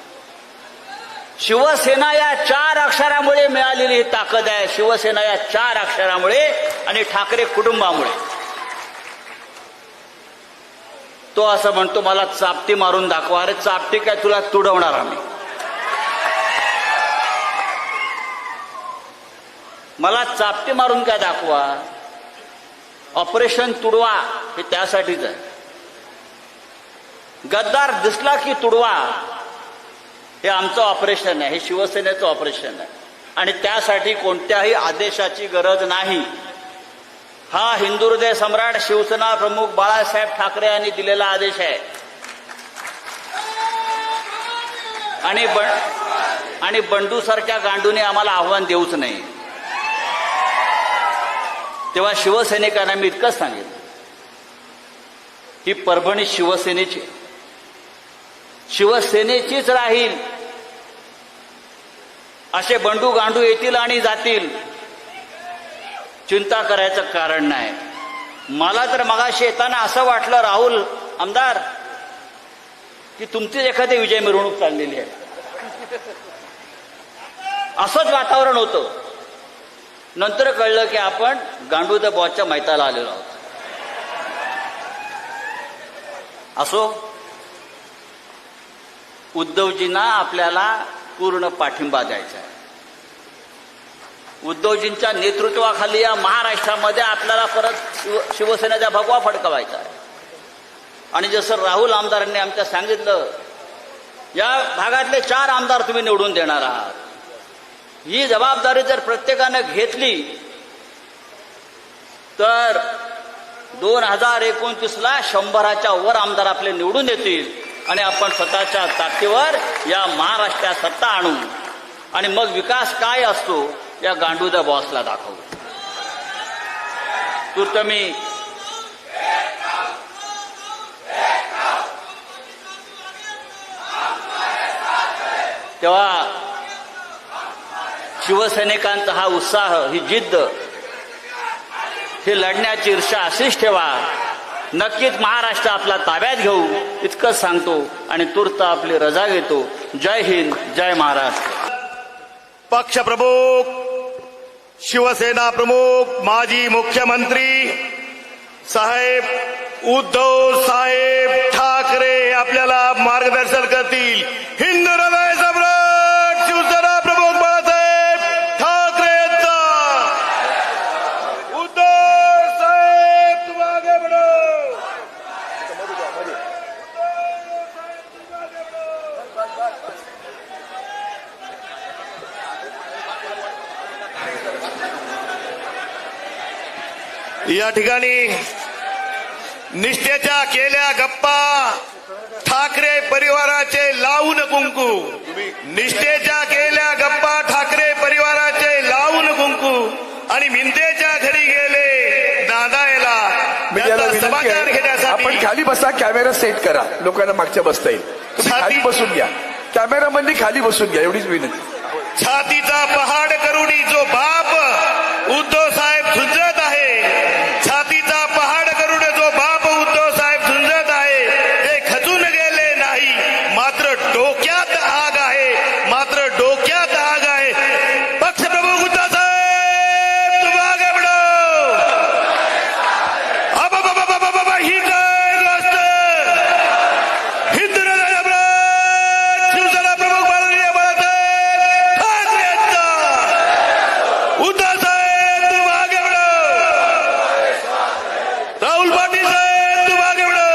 S6: शिवसेना या 4 अक्षरामुळे मिळालेली ही ताकद आहे. शिवसेना या 4 अक्षरामुळे आणि ठाकरे कुटुंबामुळे. तो असं म्हणतो मला चापटी मारून दाखवा. अरे चापटी काय तुला तुडवणार आम्ही. मला चापटी मारून काय दाखवा. ऑपरेशन तुडवा हे त्यासाठीच आहे. गद्दार दिसला की तुडवा हे आमचं ऑपरेशन आहे. हे शिवसेनेचं ऑपरेशन आहे. आणि त्यासाठी कोणत्याही आदेशाची गरज नाही. हा हिंदू हृदय सम्राट शिवसेना प्रमुख बाळासाहेब ठाकरे यांनी दिलेला आदेश आहे. आणि बंडू सारख्या गांडूने आम्हाला आव्हान देऊच नाही. तेव्हा शिवसैनिकांना मी इतकंच सांगितलं ही परभणी शिवसेनेची, शिवसेनेचीच राहील. असे बंडू गांडू येतील आणि जातील, चिंता करायचं कारण नाही. मला तर मगाशी येताना असं वाटलं राहुल आमदार की तुमचीच एखादी विजय मिरवणूक चाललेली आहे, असंच वातावरण होतं. नंतर कळलं की आपण गांडू द बॉसच्या मैताला आलेलो आहोत. असो, उद्धवजींना आपल्याला पूर्ण पाठिंबा द्यायचा आहे. उद्धवजींच्या नेतृत्वाखाली या महाराष्ट्रामध्ये आपल्याला परत शिवसेनेचा भगवा फडकवायचा आहे. आणि जसं राहुल आमदारांनी आमच्या सांगितलं, या भागातले 4 आमदार तुम्ही निवडून देणार आहात. ही जबाबदारी जर प्रत्येकानं घेतली तर 2029ला 100च्या वर आमदार आपले निवडून येतील आणि आपण स्वतःच्या ताकदीवर या महाराष्ट्रात सत्ता आणू आणि मग विकास काय असतो या गांडू द बॉसला दाखवू. तूर्त मी तेव्हा शिवसैनिकांचा हा उत्साह, ही जिद्द, ही लढण्याची ईर्षा अशीच ठेवा. नक्कीच महाराष्ट्र आपला ताब्यात घेऊ इतकंच सांगतो आणि तूर्त आपली रजा घेतो. जय हिंद, जय महाराष्ट्र.
S4: पक्षप्रमुख, शिवसेना प्रमुख, माजी मुख्यमंत्री साहेब उद्धव साहेब ठाकरे आपल्याला मार्गदर्शन करतील. हिंद हृदय या ठिकाणी निष्ठेच्या केल्या गप्पा ठाकरे परिवाराचे लावून कुंकू, निष्ठेच्या केल्या गप्पा ठाकरे परिवाराचे लावून कुंकू आणि मिंदेच्या घरी गेले नांदायला.
S7: मीडियाला
S4: त्याचा
S7: विनंती
S4: समाचार
S7: आहे,
S4: घेण्यासाठी
S7: आपण खाली बसा, कॅमेरा सेट करा, लोकांना मागच्या बसता येईल. तुम्ही खाली बसून घ्या, कॅमेरामॅननी खाली बसून घ्या, एवढीच विनंती.
S4: छातीचा पहाड करुणी जो बाप उद्धव साहेब झुंजत आहे, छातीचा पहाड करुण जो बाप उद्धव साहेब झुंजत आहे, ते खचून गेले नाही. मात्र डोक्यात आग आहे, मात्र डोक्यात आग आहे. पक्षप्रमुख उद्धव साहेब तुम आगे बढ़ो. बाबा ही काय गोष्ट. हिंदू शिवसेना प्रमुख माननीय बाळासाहेब ठाकरे यांचा. उद्धव साहेब तुम आगे बढ़ो. राहुल पाटील साहेब तुम आगे बढ़ो.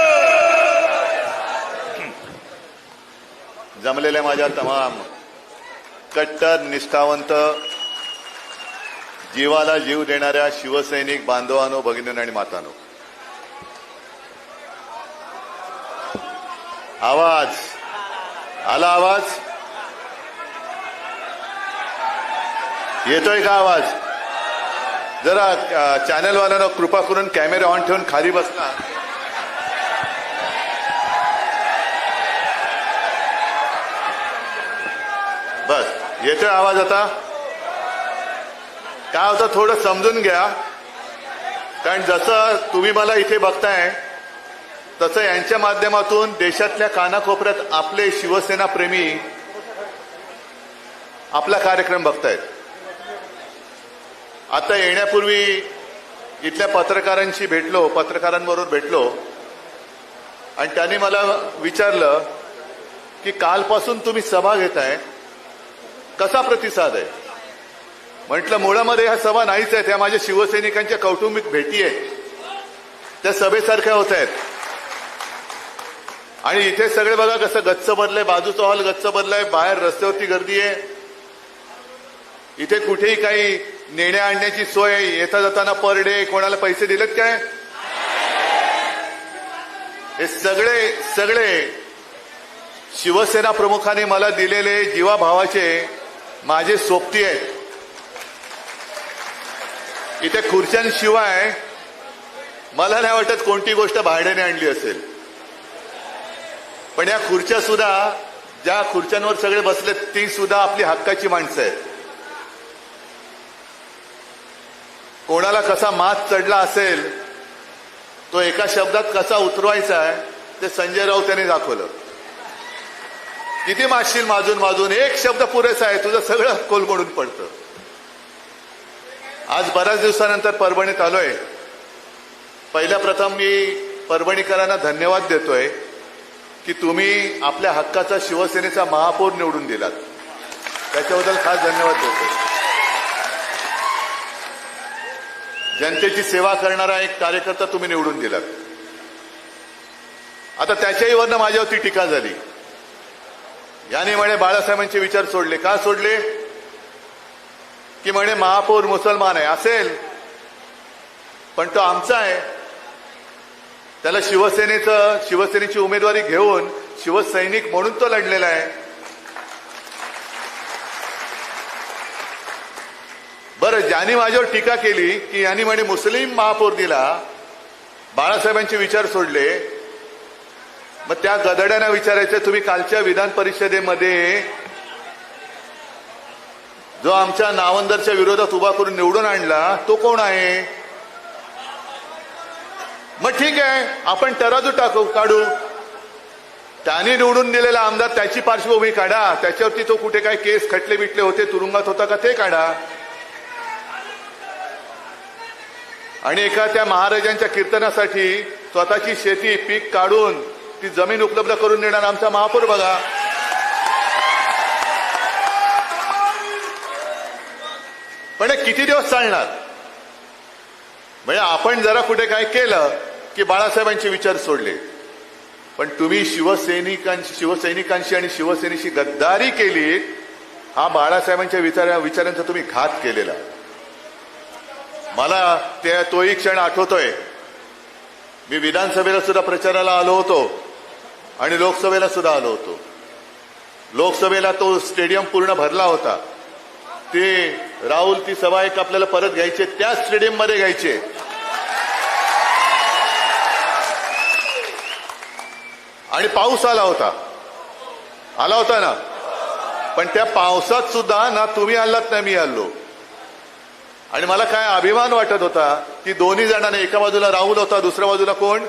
S8: जमलेल्या माझ्या तमाम कट्टर निष्ठावंत जीवाला जीव देणाऱ्या शिवसैनिक बांधवांनो, भगिनींनो आणि मातांनो, आवाज आला? आवाज येतोय का? आवाज जरा चॅनलवाल्यांना कृपा करून कॅमेरा ऑन ठेवून खाली बसला. बस येतोय आवाज आता? काय होतं थोडं समजून घ्या, कारण जसं तुम्ही मला इथे बघताय तसं यांच्या माध्यमातून देशातल्या कानाकोपऱ्यात आपले शिवसेना प्रेमी आपला कार्यक्रम बघतायत. आता येण्यापूर्वी इथल्या पत्रकारांबरोबर भेटलो आणि त्यांनी मला विचारलं की कालपासून तुम्ही सभा घेताय, कसा प्रतिसाद आहे? म्हटलं मुळामध्ये ह्या सभा नाहीच आहेत, ह्या माझ्या शिवसैनिकांच्या कौटुंबिक भेटी आहेत, त्या सभेसारख्या होत आहेत. आणि इथे सगळे बघा कसं गच्च भरलंय, बाजूचा हॉल गच्च भरलाय, बाहेर रस्त्यावरती गर्दी आहे. इथे कुठेही काही नेण्या आणण्याची सोय, येता जाताना पर डे कोणाला पैसे दिलेत काय? हे सगळे शिवसेना प्रमुखांनी मला दिलेले जीवाभावाचे माझे सोबती आहेत. इथे खुर्च्यांशिवाय मला नाही वाटत कोणती गोष्ट भाड्याने आणली असेल. पण या खुर्च्या सुद्धा, ज्या खुर्च्यांवर सगळे बसलेत, ती सुद्धा आपली हक्काची माणसं आहेत. कोणाला कसा मात चढला असेल, तो एका शब्दात कसा उतरवायचा आहे ते संजय राऊत यांनी दाखवलं. किती मारशील माजून एक शब्द पुरेसा आहे, तुझं सगळं कोलमडून पडतं. आज बऱ्याच दिवसानंतर परभणीत आलोय. पहिल्या प्रथम मी परभणीकरांना धन्यवाद देतोय की तुम्ही आपल्या हक्काचा शिवसेनेचा महापौर निवडून दिलात, त्याच्याबद्दल खास धन्यवाद देतोय. जनतेची सेवा करणारा एक कार्यकर्ता तुम्ही निवडून दिलात. आता त्याच्याही वरनं माझ्यावरती टीका झाली. याने म्हणे बाळासाहेबांचे विचार सोडले. का सोडले? की म्हणे महापौर मुसलमान आहे. असेल, पण तो आमचा आहे. त्याला शिवसेनेची उमेदवारी घेऊन शिवसैनिक म्हणून तो लढलेला आहे. बरं, ज्यांनी माझ्यावर टीका केली की यांनी म्हणे मुस्लिम महापौर दिला, बाळासाहेबांचे विचार सोडले, मग त्या गदड्यांना विचारायचं, तुम्ही कालच्या विधान परिषदेमध्ये जो आमच्या नावंदरच्या विरोधात उभा करून निवडून आणला तो कोण आहे? मग ठीक आहे, आपण तराजू काढू. त्याने निवडून दिलेला आमदार, त्याची पार्श्वभूमी काढा, त्याच्यावरती तो कुठे काय केस खटले बिटले होते, तुरुंगात होता का ते काढा. आणि एका त्या महाराजांच्या कीर्तनासाठी स्वतःची शेती पीक काढून ती जमीन उपलब्ध करून देणार आमचा महापौर बघा. पण हे किती दिवस चालणार? म्हणजे आपण जरा कुठे काय केलं की बाळासाहेबांचे विचार सोडले, पण तुम्ही शिवसैनिकांशी आणि शिवसेनेशी गद्दारी केली. हा बाळासाहेबांच्या विचारांचा तुम्ही घात केलेला. मला तोही क्षण आठवतोय. मी विधानसभेला सुद्धा प्रचाराला आलो होतो आणि लोकसभेला सुद्धा आलो होतो. लोकसभेला तो स्टेडियम पूर्ण भरला होता. ते राहुल ती सभा एक आपल्याला परत घ्यायचे, त्याच स्टेडियम मध्ये घ्यायचे. आणि पाऊस आला होता ना, पण त्या पावसात सुद्धा ना तुम्ही आलात ना मी आलो. आणि मला काय अभिमान वाटत होता की दोन्ही जणांना, एका बाजूला राहुल होता, दुसऱ्या बाजूला कोण.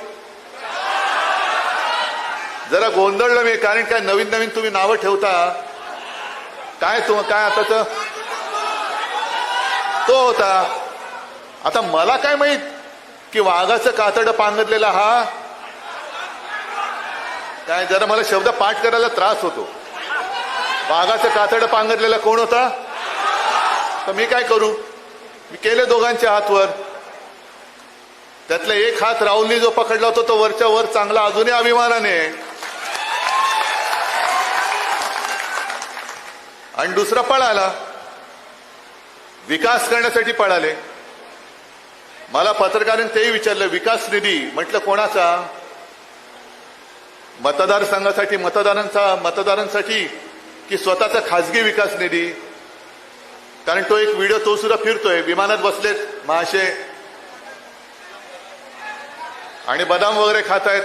S8: जरा गोंधळलं मी, कारण काय नवीन नवीन तुम्ही नावं ठेवता. काय आताच तो होता. आता मला काय माहित की वाघाचं कातडं पांघरलेला हा काय. जरा मला शब्द पाठ करायला त्रास होतो. वाघाचं कातडं पांघरलेला कोण होता. तर मी काय करू, मी केले दोघांच्या हातवर. त्यातला एक हात राहुलनी जो पकडला होता तो वरच्या वर चांगला, अजूनही अभिमानाने. आणि दुसरा पळाला, विकास करण्यासाठी पळाले. मला पत्रकारांनी तेही विचारलं, विकास निधी. म्हटलं कोणाचा. मतदारसंघासाठी, मतदारांसाठी की स्वतःचा खासगी विकास निधी. कारण तो एक व्हिडिओ तो सुद्धा फिरतोय, विमानात बसलेत महाशय आणि बदाम वगैरे खात आहेत.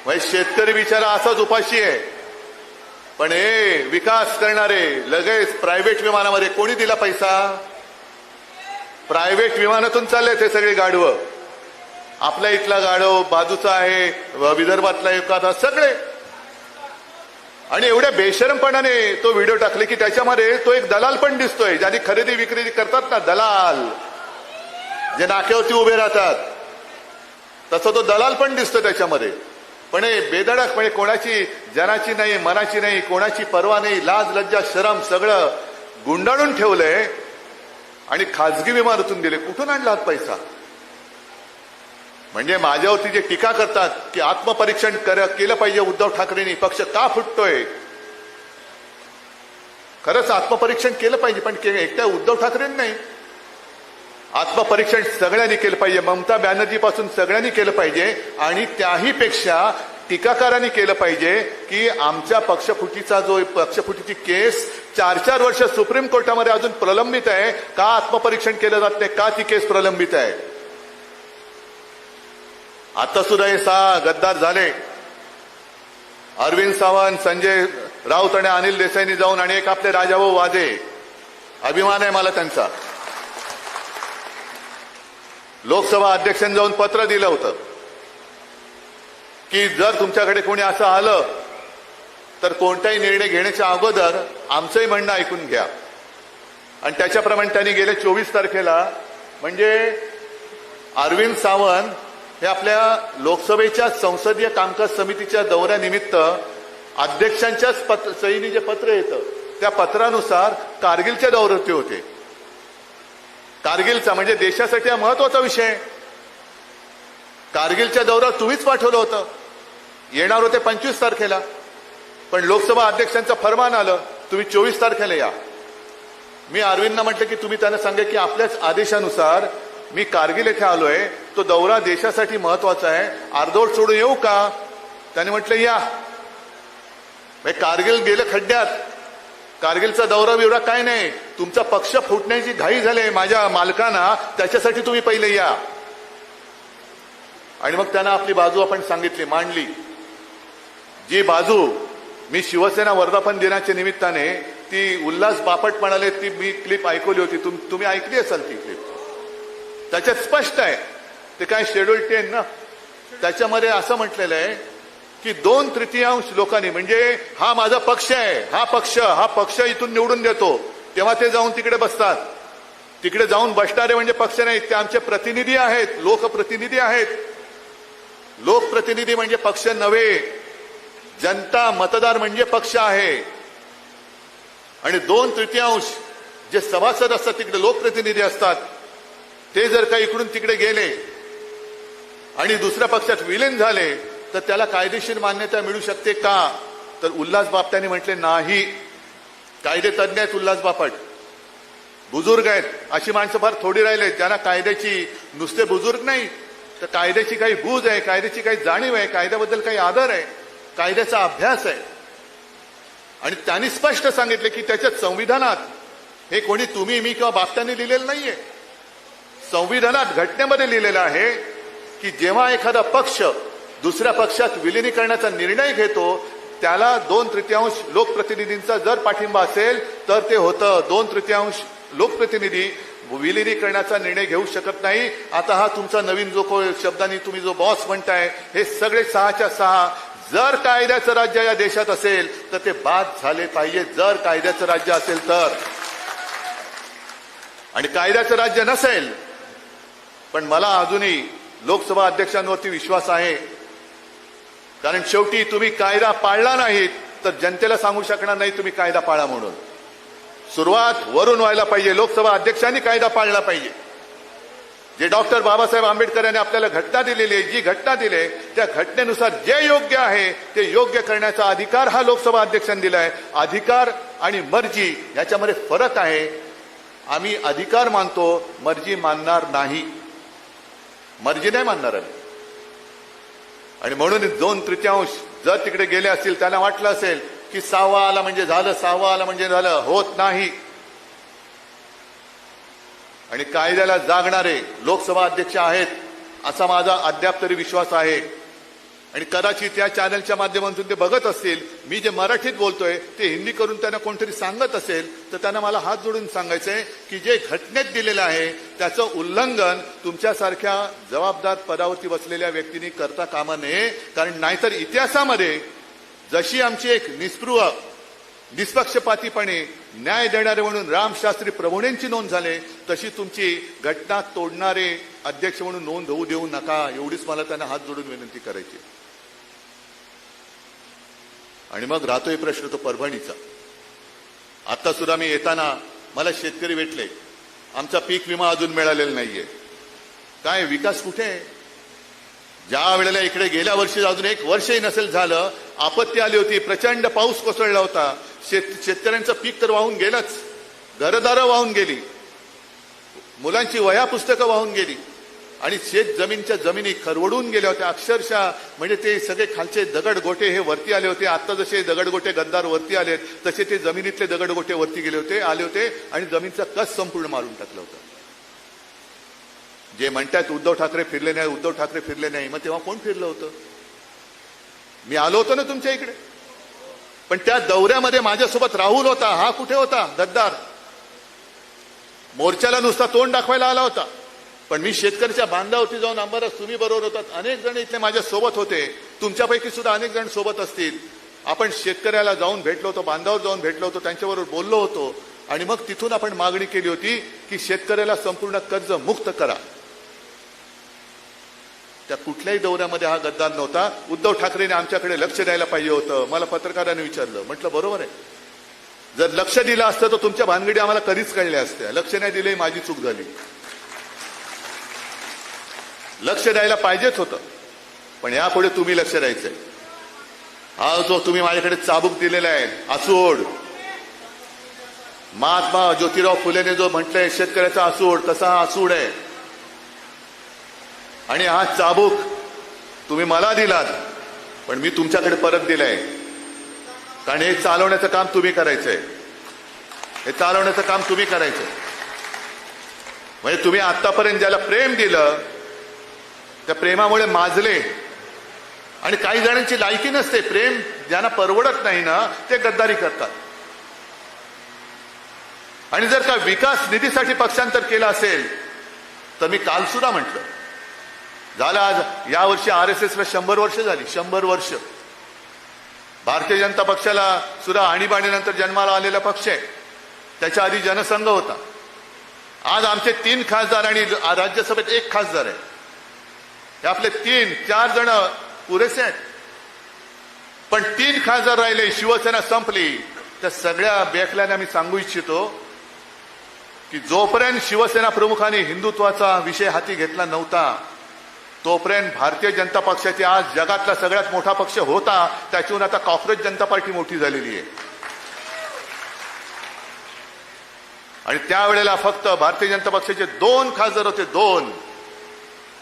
S8: म्हणजे शेतकरी बिचारा असाच उपाशी आहे. पण हे विकास करणारे लगेच प्रायव्हेट विमानामध्ये. कोणी दिला पैसा. प्रायव्हेट विमानातून चालले ते सगळे गाढवं. आपल्या इथला गाढव, बाजूचा आहे विदर्भातला एखादा, सगळे. आणि एवढ्या बेशरमपणाने तो व्हिडिओ टाकले की त्याच्यामध्ये तो एक दलाल पण दिसतोय. ज्यांनी खरेदी विक्री करतात ना, दलाल जे नाक्यावरती उभे राहतात, तसं तो दलाल पण दिसतो त्याच्यामध्ये. पण हे बेधडक, म्हणजे कोणाची जनाची नाही, मनाची नाही, कोणाची पर्वा नाही, लाज लज्जा शरम सगळं गुंडाळून ठेवलंय आणि खाजगी विमानातून दिले. कुठून आणला पैसा. म्हणजे माझ्यावरती जे टीका करतात की आत्मपरीक्षण केलं पाहिजे उद्धव ठाकरेंनी, पक्ष का फुटतोय. खरंच आत्मपरीक्षण केलं पाहिजे, पण एकट्या उद्धव ठाकरेंनी नाही. आत्मपरीक्षण सगळ्यांनी केलं पाहिजे. ममता बॅनर्जी पासून सगळ्यांनी केलं पाहिजे. आणि त्याही पेक्षा टीकाकारांनी केलं पाहिजे की आमच्या पक्षफुटीची केस 4-4 वर्ष सुप्रीम कोर्टामध्ये अजून प्रलंबित आहे. का आत्मपरीक्षण केलं जात नाही, का ती केस प्रलंबित आहे. आता सुद्धा हे 6 गद्दार झाले. अरविंद सावंत, संजय राऊत आणि अनिल देसाईंनी जाऊन, आणि एक आपले राजाभाऊ वाजे, अभिमान आहे मला त्यांचा, लोकसभा अध्यक्षांनी जाऊन पत्र दिलं होतं की जर तुमच्याकडे कोणी असं आलं तर कोणताही निर्णय घेण्याच्या अगोदर आमचंही म्हणणं ऐकून घ्या. आणि त्याच्याप्रमाणे त्यांनी गेल्या 24 तारखेला, म्हणजे अरविंद सावंत हे आपल्या लोकसभेच्या संसदीय कामकाज समितीच्या दौऱ्यानिमित्त अध्यक्षांच्याच सहीने जे पत्र येतं त्या पत्रानुसार कारगिलच्या दौऱ्यावरती होते. कारगिलचा म्हणजे देशासाठी हा महत्वाचा विषय. कारगिलच्या दौऱ्यावर तुम्हीच पाठवलं होतं. येणार होते 25 तारखेला, पण लोकसभा अध्यक्षांचं फरमान आलं तुम्ही 24 तारखेला या. मी अरविंदना म्हटलं की तुम्ही त्यांना सांगा की आपल्याच आदेशानुसार मी कारगिल येथे आलोय, तो दौरा देशासाठी महत्वाचा आहे, अर्धवट सोडून येऊ का. त्याने म्हटलं या. कारगिल गेलं खड्ड्यात. कारगिलचा दौरा बिवरा काय नाही, तुमचा पक्ष फुटण्याची घाई झाली माझ्या मालकांना, त्याच्यासाठी तुम्ही पहिले या. आणि मग त्यांना आपली बाजू आपण सांगितली, मांडली. जी बाजू मी शिवसेना वर्धापन दिनाच्या निमित्ताने ती उल्हास बापट म्हणाले ती मी क्लिप ऐकवली होती, तुम्ही ऐकली असाल ती क्लिप. त्याच्यात स्पष्ट आहे, ते काय शेड्यूल 10 ना, त्याच्यामध्ये असं म्हटलेलं आहे की 2/3 लोकांनी, म्हणजे हा माझा पक्ष आहे, हा पक्ष इथून निवडून देतो, तेव्हा ते जाऊन तिकडे बसतात. तिकडे जाऊन बसणारे म्हणजे पक्ष नाही, ते आमचे प्रतिनिधी आहेत, लोकप्रतिनिधी आहेत. लोकप्रतिनिधी म्हणजे पक्ष नव्हे, जनता मतदार म्हणजे पक्ष आहे. आणि 2/3 जे सभासद असतात तिकडे लोकप्रतिनिधी असतात, ते जर का इकडून तिकडे गेले आणि दुसऱ्या पक्षात विलीन झाले तर त्याला कायदेशीर मान्यता मिळू शकते का. तर उल्हास बापटांनी म्हटले नाही. कायदे तज्ञ आहेत उल्हास बापट. बुजुर्ग आहेत अशी माणसं फार थोडी राहिले ज्यांना कायद्याची, नुसते बुजुर्ग नाही तर कायद्याची काही बूज आहे, कायद्याची काही जाणीव आहे, कायद्याबद्दल काही आदर आहे, कायद्याचा अभ्यास आहे. आणि त्यांनी स्पष्ट सांगितले की त्याच्यात संविधानात हे कोणी तुम्ही मी किंवा बापटांनी लिहिलेलं नाहीये. संविधानात घटनेमध्ये लिहिलेलं आहे की जेव्हा एखादा पक्ष दुसऱ्या पक्षात विलिनीकरणाचा निर्णय घेतो त्याला 2/3 लोकप्रतिनिधींचा जर पाठिंबा असेल तर ते होतं. 2/3 लोकप्रतिनिधी विलिनीकरणाचा निर्णय घेऊ शकत नाही. आता हा तुमचा नवीन जो शब्दांनी तुम्ही जो बॉस म्हणताय हे सगळे 6च्या 6 जर कायद्याचं राज्य या देशात असेल तर ते बाद झाले पाहिजे. जर कायद्याचं राज्य असेल तर. आणि कायद्याचं राज्य नसेल पण मला अजूनही लोकसभा अध्यक्षांवरती विश्वास आहे. कारण शेवटी तुम्ही कायदा पाळला नाहीत तर जनतेला सांगू शकणार नाही तुम्ही कायदा पाळा म्हणून. सुरुवात वरून व्हायला पाहिजे. लोकसभा अध्यक्षांनी कायदा पाळला पाहिजे. जे डॉक्टर बाबासाहेब आंबेडकर यांनी आपल्याला घटना दिलेली आहे, जी घटना दिली त्या घटनेनुसार जे योग्य आहे ते योग्य करण्याचा अधिकार हा लोकसभा अध्यक्षांनी दिलाय. अधिकार आणि मर्जी याच्यामध्ये फरक आहे. आम्ही अधिकार मानतो, मर्जी मानणार नाही. मर्जी नाही मानणार आम्ही. आणि म्हणून 2/3 जर तिकडे गेले असतील त्यांना वाटलं असेल की 6वा आला म्हणजे झालं, 6वा आला म्हणजे झालं. होत नाही. आणि कायद्याला जागणारे लोकसभा अध्यक्ष आहेत असा माझा अद्याप तरी विश्वास आहे. आणि कदाचित त्या चॅनलच्या माध्यमातून ते बघत असतील. मी जे मराठीत बोलतोय ते हिंदी करून त्यांना कोणतरी सांगत असेल तर त्यांना मला हात जोडून सांगायचंय की जे घटनेत दिलेलं आहे त्याचं उल्लंघन तुमच्यासारख्या जबाबदार पदावरती बसलेल्या व्यक्तींनी करता कामा नये. कारण नाहीतर इतिहासामध्ये जशी आमची एक निस्पृह निष्पक्षपातीपणे न्याय देणारे म्हणून रामशास्त्री प्रभूणेंची नोंद झाली तशी तुमची घटना तोडणारे अध्यक्ष म्हणून नोंद होऊ देऊ नका. एवढीच मला त्यांना हात जोडून विनंती करायची. आणि मग राहतोय प्रश्न तो परभणीचा. आता सुद्धा मी येताना मला शेतकरी भेटले. आमचा पीक विमा अजून मिळालेला नाहीये. काय विकास कुठे आहे? ज्या वेळेला इकडे गेल्या वर्षी अजून 1 वर्षही नसेल झालं आपत्ती आली होती, प्रचंड पाऊस कोसळला होता, शेतकऱ्यांचं पीक तर वाहून गेलंच, घरदारं वाहून गेली, मुलांची वह्या पुस्तकं वाहून गेली आणि शेत जमीनच्या जमिनी खरवडून गेल्या होत्या अक्षरशः. म्हणजे ते सगळे खालचे दगडगोटे हे वरती आले होते. आता जसे दगडगोटे गद्दार वरती आलेत तसे ते जमिनीतले दगडगोटे वरती गेले आले होते आणि जमीनचा कस संपूर्ण मारून टाकलं होतं. जे म्हणतात उद्धव ठाकरे फिरले नाही, उद्धव ठाकरे फिरले नाही, मग तेव्हा कोण फिरलं होतं? मी आलो होतो ना तुमच्या इकडे. पण त्या दौऱ्यामध्ये माझ्यासोबत राहुल होता. हा कुठे होता? गद्दार. मोर्चाला नुसता तोंड दाखवायला आला होता. पण मी शेतकऱ्याच्या बांधावरती जाऊन अंबादास तुम्ही बरोबर होतात, अनेक जण इथले माझ्या सोबत होते, तुमच्यापैकी सुद्धा अनेक जण सोबत असतील. आपण शेतकऱ्याला जाऊन भेटलो होतो, बांधावर जाऊन भेटलो होतो, त्यांच्याबरोबर बोललो होतो आणि मग तिथून आपण मागणी केली होती की शेतकऱ्याला संपूर्ण कर्ज मुक्त करा. त्या कुठल्याही दौऱ्यामध्ये हा गद्दार नव्हता. उद्धव ठाकरेंनी आमच्याकडे लक्ष द्यायला पाहिजे होतं. मला पत्रकारांनी विचारलं, म्हटलं बरोबर आहे. जर लक्ष दिलं असतं तर तुमच्या भानगडी आम्हाला कधीच कळल्या असत्या. लक्ष नाही दिले माझी चूक झाली. लक्ष द्यायला पाहिजेच होतं. पण यापुढे तुम्ही लक्ष द्यायचंय. हा जो तुम्ही माझ्याकडे चाबूक दिलेला आहे आसूड, महात्मा ज्योतिराव फुलेने जो म्हटलंय शेतकऱ्याचा आसूड, तसा हा आसूड आहे. आणि हा चाबूक तुम्ही मला दिलात पण मी तुमच्याकडे परत दिलाय. कारण हे चालवण्याचं काम तुम्ही करायचंय. हे चालवण्याचं काम तुम्ही करायचंय. म्हणजे तुम्ही आतापर्यंत ज्याला प्रेम दिलं त्या प्रेमामुळे माजले. आणि काही जणांची लायकी नसते. प्रेम ज्यांना परवडत नाही ना ते गद्दारी करतात. आणि जर का विकास निधीसाठी पक्षांतर केलं असेल तर मी काल सुद्धा म्हटलं झालं. आज यावर्षी RSSला 100 वर्ष झाली. 100 वर्ष. भारतीय जनता पक्षाला सुद्धा आणीबाणीनंतर जन्माला आलेला पक्ष आहे. त्याच्या आधी जनसंघ होता. आज आमचे 3 खासदार आणि राज्यसभेत 1 खासदार आहे. हे आपले 3-4 जण पुरेसे आहेत. पण 3 खासदार राहिले. शिवसेना संपली. त्या सगळ्या बेकल्याने मी सांगू इच्छितो की जोपर्यंत शिवसेना प्रमुखांनी हिंदुत्वाचा विषय हाती घेतला नव्हता तोपर्यंत भारतीय जनता पक्षाची आज जगातला सगळ्यात मोठा पक्ष होता त्याच्याहून आता कॉक्रोच जनता पार्टी मोठी झालेली आहे. आणि त्यावेळेला फक्त भारतीय जनता पक्षाचे 2 खासदार होते, 2.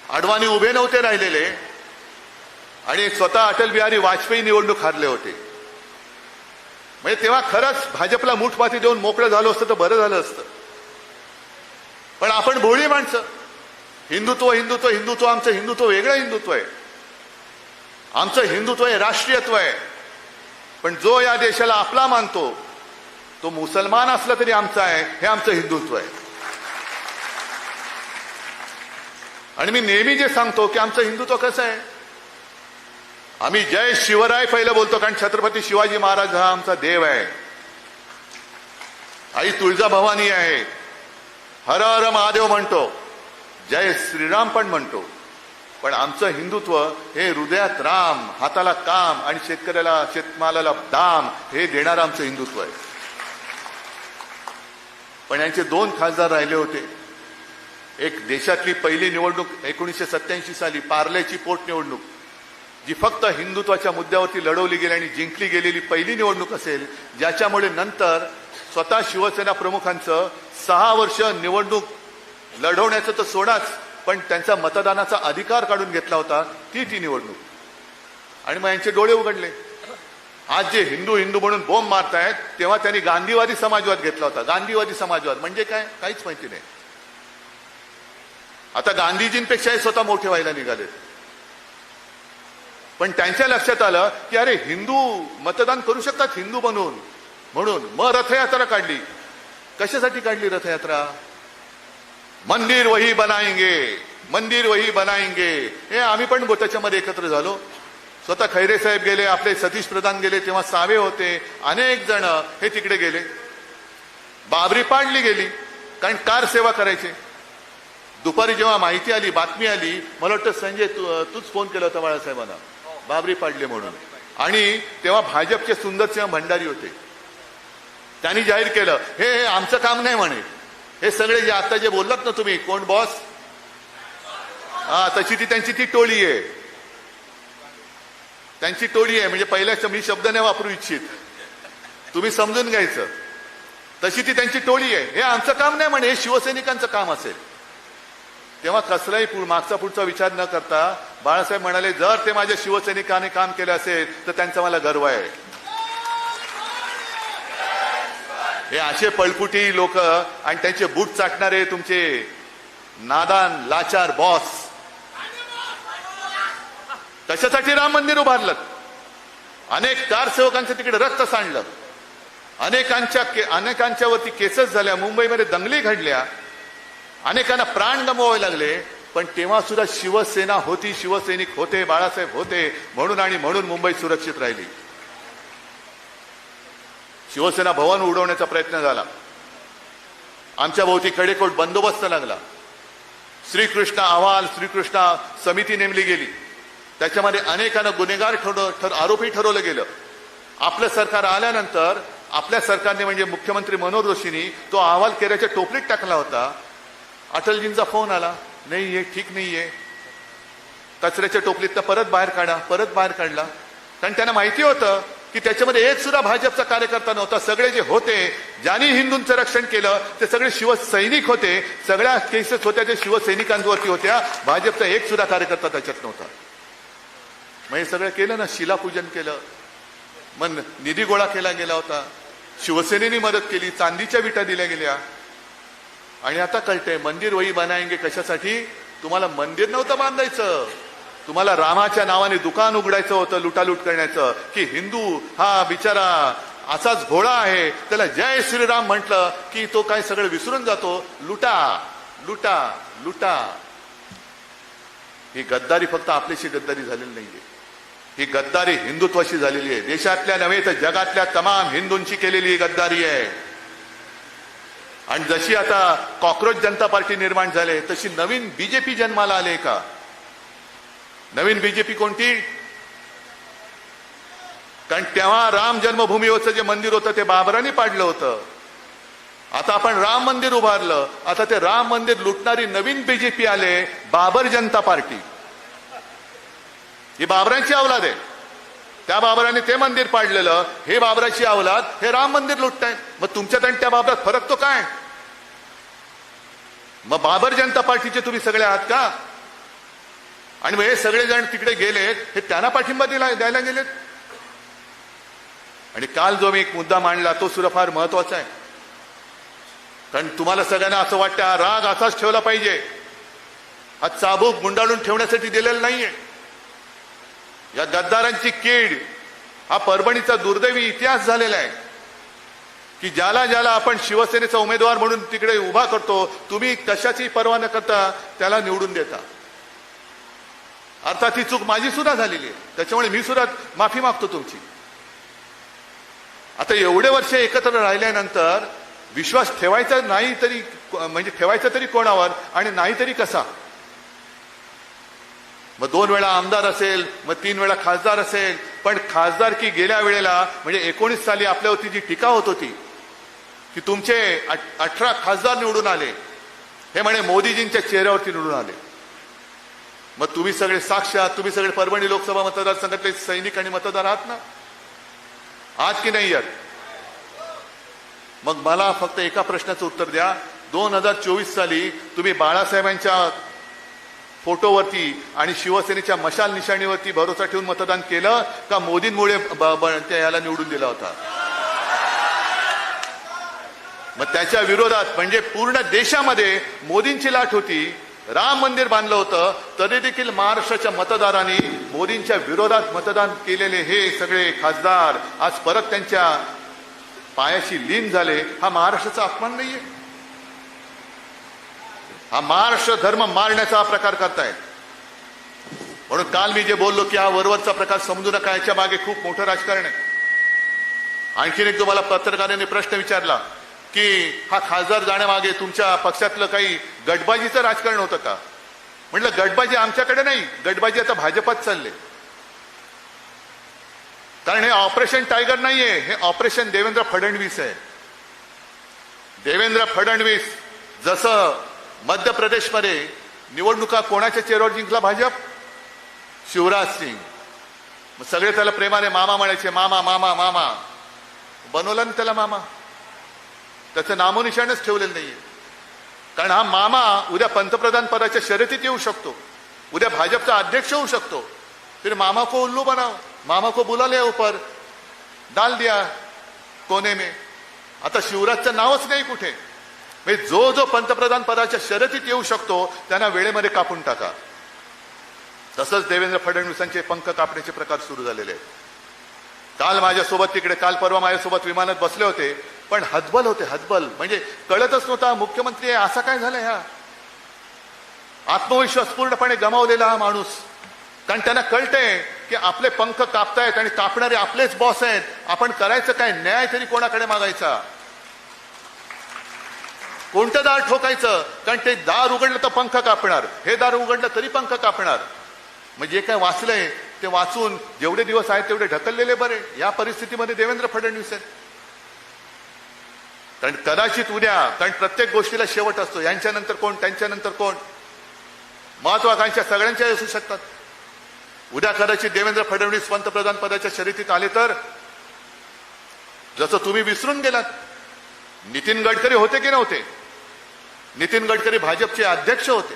S8: अडवाणी उभे नव्हते राहिलेले आणि स्वतः अटल बिहारी वाजपेयी निवडणूक हारले होते. म्हणजे तेव्हा खरंच भाजपला मूठपाती देऊन मोकळं झालं असतं तर बरं झालं असतं. पण आपण भोळी माणसं, हिंदुत्व हिंदुत्व हिंदुत्व, आमचं हिंदुत्व वेगळं हिंदुत्व आहे. आमचं हिंदुत्व आहे राष्ट्रीयत्व आहे. पण जो या देशाला आपला मानतो तो मुसलमान असला तरी आमचा आहे, हे आमचं हिंदुत्व आहे. आणि मी नेहमी जे सांगतो की आमचं हिंदुत्व कसं आहे, आम्ही जय शिवराय पहिलं बोलतो, कारण छत्रपती शिवाजी महाराज हा आमचा देव आहे. आई तुळजाभवानी आहे, हर हर महादेव म्हणतो, जय श्रीराम पण म्हणतो. पण आमचं हिंदुत्व हे हृदयात राम, हाताला काम आणि शेतकऱ्याला शेतमालाला दाम हे देणारं आमचं हिंदुत्व आहे. पण यांचे 2 खासदार राहिले होते. एक देशातली पहिली निवडणूक 1987 साली पार्ल्याची पोटनिवडणूक, जी फक्त हिंदुत्वाच्या मुद्द्यावरती लढवली गेली आणि जिंकली गेलेली पहिली निवडणूक असेल, ज्याच्यामुळे नंतर स्वतः शिवसेना प्रमुखांचं 6 वर्ष निवडणूक लढवण्याचं तर सोडाच, पण त्यांचा मतदानाचा अधिकार काढून घेतला होता, ती निवडणूक. आणि मग यांचे डोळे उघडले. आज जे हिंदू हिंदू म्हणून बोंब मारतायत, तेव्हा त्यांनी गांधीवादी समाजवाद घेतला होता. गांधीवादी समाजवाद म्हणजे काय, काहीच माहिती नाही. आता गांधीजींपेक्षाही स्वतः मोठे व्हायला निघालेत. पण त्यांच्या लक्षात आलं की अरे हिंदू मतदान करू शकतात हिंदू बनून, म्हणून मग रथयात्रा काढली. कशासाठी काढली रथयात्रा? मंदिर वही बनाएंगे, मंदिर वही बनाएंगे. हे आम्ही पण त्याच्यामध्ये एकत्र झालो. स्वतः खैरे साहेब गेले, आपले सतीश प्रधान गेले, तेव्हा सावे होते, अनेक जण हे तिकडे गेले. बाबरी पाडली गेली, कारण कार सेवा करायचे. दुपारी जेव्हा माहिती आली, बातमी आली, मला वाटतं संजय तूच फोन केला होता बाळासाहेबांना, बाबरी पाडले म्हणून. आणि तेव्हा भाजपचे सुंदरसिंह भंडारी होते. त्यांनी जाहीर केलं हे आमचं काम नाही म्हणे. हे सगळे जे आता जे बोललात ना तुम्ही, कोण बॉस, तशी ती त्यांची ती टोळी आहे, त्यांची टोळी आहे. म्हणजे पहिल्या मी शब्द नाही वापरू इच्छित, तुम्ही समजून घ्यायचं. तशी ती त्यांची टोळी आहे. हे आमचं काम नाही म्हणे, हे शिवसैनिकांचं काम असेल. तेव्हा कसलाही मागचा पुढचा विचार न करता बाळासाहेब म्हणाले, जर ते माझ्या शिवसैनिकाने काम केलं असेल तर त्यांचा मला गर्व आहे. हे असे पळपुटी लोक आणि त्यांचे बूट चाटणारे तुमचे नादान लाचार बॉस कशासाठी राम मंदिर उभारलं? अनेक कारसेवकांचं तिकडे रक्त सांडलं, अनेकांच्यावरती केसेस झाल्या, मुंबईमध्ये दंगली घडल्या, अनेकांना प्राण गमवावे लागले. पण तेव्हा सुद्धा शिवसेना होती, शिवसैनिक होते, बाळासाहेब होते, म्हणून मुंबई सुरक्षित राहिली. शिवसेना भवन उडवण्याचा प्रयत्न झाला, आमच्या भोवती कडेकोट बंदोबस्त लागला. श्रीकृष्ण अहवाल, श्रीकृष्ण समिती नेमली गेली, त्याच्यामध्ये अनेकांना गुन्हेगार आरोपी ठरवलं गेलं. आपलं सरकार आल्यानंतर आपल्या सरकारने म्हणजे मुख्यमंत्री मनोहर जोशींनी तो अहवाल केल्याच्या टोपलीत टाकला होता. अटलजींचा फोन आला, नाही हे ठीक नाहीये, कचऱ्याच्या टोपलीतनं परत बाहेर काढला. कारण त्यांना माहिती होतं की त्याच्यामध्ये एक सुद्धा भाजपचा कार्यकर्ता नव्हता. सगळे जे होते, ज्यांनी हिंदूंचं रक्षण केलं ते सगळे शिवसैनिक होते. सगळ्या केसेस होत्या ते शिवसैनिकांवरती होत्या. भाजपचा एक सुद्धा कार्यकर्ता त्याच्यात नव्हता. मग हे सगळं केलं ना, शिलापूजन केलं, मग निधी गोळा केला गेला होता, शिवसेनेने मदत केली, चांदीच्या विटा दिल्या गेल्या. आणि आता कळतंय मंदिर वही बनाएंगे कशासाठी? तुम्हाला मंदिर नव्हतं बांधायचं, तुम्हाला रामाच्या नावाने दुकान उघडायचं होतं लुटालूट करण्याचं. की हिंदू हा बिचारा असाच भोळा आहे, त्याला जय श्रीराम म्हटलं की तो काय सगळं विसरून जातो. लुटा लुटा लुटा. ही गद्दारी फक्त आपल्याशी गद्दारी झालेली नाहीये, ही गद्दारी हिंदुत्वाशी झालेली आहे. देशातल्या नव्हे तर जगातल्या तमाम हिंदूंची केलेली गद्दारी आहे. आणि जशी आता कॉक्रोच जनता पार्टी निर्माण झाले, तशी नवीन बीजेपी जन्माला आले का? नवीन बीजेपी कोणती? कारण तेव्हा राम जन्मभूमीवरचं जे मंदिर होतं ते बाबरांनी पाडलं होतं. आता आपण राम मंदिर उभारलं, आता ते राम मंदिर लुटणारी नवीन बीजेपी आले, बाबर जनता पार्टी. ही बाबरांची अवलाद आहे. त्या बाबराने ते मंदिर पाडलेलं, हे बाबराची अवलाद हे राम मंदिर लुटतायत. मग तुमच्यात आणि त्या बाबरात फरक तो काय? मग बाबर जनता पार्टीचे तुम्ही सगळे आहात का? आणि मग हे सगळेजण तिकडे गेलेत, हे त्यांना पाठिंबा द्यायला गेलेत. आणि काल जो मी एक मुद्दा मांडला तो सुद्धा फार महत्वाचा आहे. कारण तुम्हाला सगळ्यांना असं वाटतं हा राग असाच ठेवला पाहिजे, हा चाबूक गुंडाळून ठेवण्यासाठी दिलेला नाहीये. या गद्दारांची कीड हा परभणीचा दुर्दैवी इतिहास झालेला आहे की ज्याला ज्याला आपण शिवसेनेचा उमेदवार म्हणून तिकडे उभा करतो, तुम्ही कशाची पर्वा न करता त्याला निवडून देता. अर्थात ही चूक माझी सुद्धा झालेली आहे, त्याच्यामुळे मी सुद्धा माफी मागतो तुमची. आता एवढे वर्ष एकत्र राहिल्यानंतर विश्वास ठेवायचा नाही तरी म्हणजे ठेवायचा तरी कोणावर आणि नाही तरी कसा? मग 2 वेळा आमदार असेल, मग 3 वेळा खासदार असेल, पण खासदार की गेल्या वेळेला म्हणजे 19 साली आपल्यावरती जी टीका होत होती की तुमचे 18 खासदार निवडून आले, हे म्हणे मोदीजींच्या चेहऱ्यावरती निवडून आले. मग तुम्ही सगळे साक्ष आहात, तुम्ही सगळे परभणी लोकसभा मतदारसंघातले सैनिक आणि मतदार आहात ना, आहात की नाही आहात? मग मला फक्त एका प्रश्नाचं उत्तर द्या. 2024 साली तुम्ही बाळासाहेबांच्या फोटोवरती आणि शिवसेनेच्या मशाल निशाणीवरती भरोसा ठेवून मतदान केलं का मोदींमुळे याला निवडून दिला होता? मग त्याच्या विरोधात म्हणजे पूर्ण देशामध्ये मोदींची लाट होती, राम मंदिर बांधलं होतं, तरी देखील महाराष्ट्राच्या मतदारांनी मोदींच्या विरोधात मतदान केलेले हे सगळे खासदार आज परत त्यांच्या पायाशी लीन झाले. हा महाराष्ट्राचा अपमान नाहीये? हा महाराष्ट्र धर्म मारण्याचा हा प्रकार करतायत. म्हणून काल मी जे बोललो की हा वरवरचा प्रकार समजू नका, याच्या मागे खूप मोठं राजकारण आहे. आणखीन एक तुम्हाला पत्रकारांनी प्रश्न विचारला की हा खासदार जाण्यामागे तुमच्या पक्षातलं काही गटबाजीचं राजकारण होतं का? म्हटलं गटबाजी आमच्याकडे नाही, गटबाजी आता भाजपात चालले. कारण हे ऑपरेशन टायगर नाहीये, हे ऑपरेशन देवेंद्र फडणवीस आहे. देवेंद्र फडणवीस जसं मध्य प्रदेशमध्ये निवडणुका कोणाच्या चेहऱ्यावर जिंकला? भाजप, शिवराज सिंग. मग सगळे त्याला प्रेमाने मामा म्हणायचे, मामा मामा मामा. बनवलं ना त्याला मामा, त्याचं नामोनिशाणच ठेवलेलं नाहीये. कारण हा मामा उद्या पंतप्रधान पदाच्या शर्यतीत येऊ शकतो, उद्या भाजपचा अध्यक्ष होऊ शकतो. फिर मामा को उल्लू बनाओ, मामा को बुला ले ऊपर, डाल दिया कोने में. आता शिवराजचं नावच नाही कुठे. म्हणजे जो जो पंतप्रधान पदाच्या शर्यतीत येऊ शकतो त्यांना वेळेमध्ये कापून टाका. तसंच देवेंद्र फडणवीसांचे पंख कापण्याचे प्रकार सुरू झालेले आहेत. काल माझ्यासोबत तिकडे काल परवा माझ्यासोबत विमानात बसले होते, पण हतबल होते, हतबल. म्हणजे कळतच नव्हता मुख्यमंत्री आहे असा काय झालं. ह्या आत्मविश्वास पूर्णपणे गमावलेला हा माणूस. कारण त्यांना कळतंय की आपले पंख कापतायत आणि कापणारे आपलेच बॉस आहेत. आपण करायचं काय? न्याय तरी कोणाकडे मागायचा? कोणतं दार ठोकायचं? कारण ते दार उघडलं तर पंख कापणार, हे दार उघडलं तरी पंख कापणार. म्हणजे जे काय वाचलंय ते वाचून जेवढे दिवस आहेत तेवढे ढकललेले बरे. या परिस्थितीमध्ये देवेंद्र फडणवीस आहेत. कारण कदाचित उद्या, कारण प्रत्येक गोष्टीला शेवट असतो, यांच्यानंतर कोण, त्यांच्यानंतर कोण, महत्वाकांक्षा सगळ्यांच्या असू शकतात. उद्या कदाचित देवेंद्र फडणवीस पंतप्रधान पदाच्या शर्यतीत आले तर जसं तुम्ही विसरून गेलात. नितीन गडकरी होते की नव्हते? नितीन गडकरी भाजपचे अध्यक्ष होते,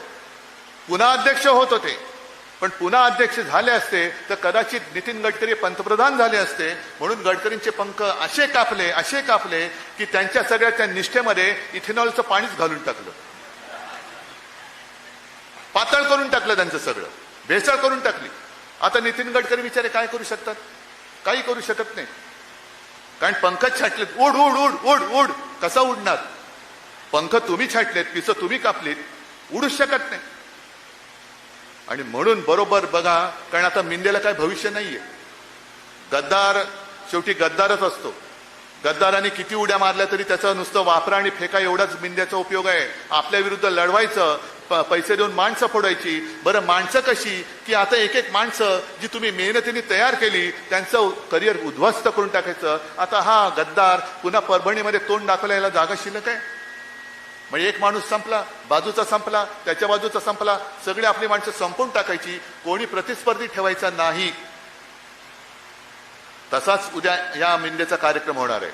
S8: पुन्हा अध्यक्ष होत होते. पण पुन्हा अध्यक्ष झाले असते तर कदाचित नितीन गडकरी पंतप्रधान झाले असते. म्हणून गडकरींचे पंख असे कापले की त्यांच्या सगळ्या त्या निष्ठेमध्ये इथेनॉलचं पाणीच घालून टाकलं, पातळ करून टाकलं, त्यांचं सगळं भेसळ करून टाकली. आता नितीन गडकरी बिचारे काय करू शकतात? काही करू शकत नाही. कारण पंखच छाटलेत. उड उड उड उड उड. कसा उडणार? पंख तुम्ही छाटलेत, पिसं तुम्ही कापलीत, उडूच शकत नाही. आणि म्हणून बरोबर बघा, कारण आता मिंदेला काय भविष्य नाहीये. गद्दार शेवटी गद्दारच असतो. गद्दारांनी किती उड्या मारल्या तरी त्याचं नुसतं वापरा आणि फेका एवढाच मिंद्याचा उपयोग आहे. आपल्या विरुद्ध लढवायचं, पैसे देऊन माणसं फोडायची. बरं माणसं कशी की आता एक एक माणसं जी तुम्ही मेहनतीने तयार केली त्यांचं करिअर उद्ध्वस्त करून टाकायचं. आता हा गद्दार पुन्हा परभणीमध्ये तोंड दाखवायला जागा शिल्लक आहे. म्हणजे एक माणूस संपला, बाजूचा संपला, त्याच्या बाजूचा संपला, सगळे आपली माणसं संपवून टाकायची. कोणी प्रतिस्पर्धी ठेवायचा नाही. तसाच उद्या या मिंदेचा कार्यक्रम होणार आहे.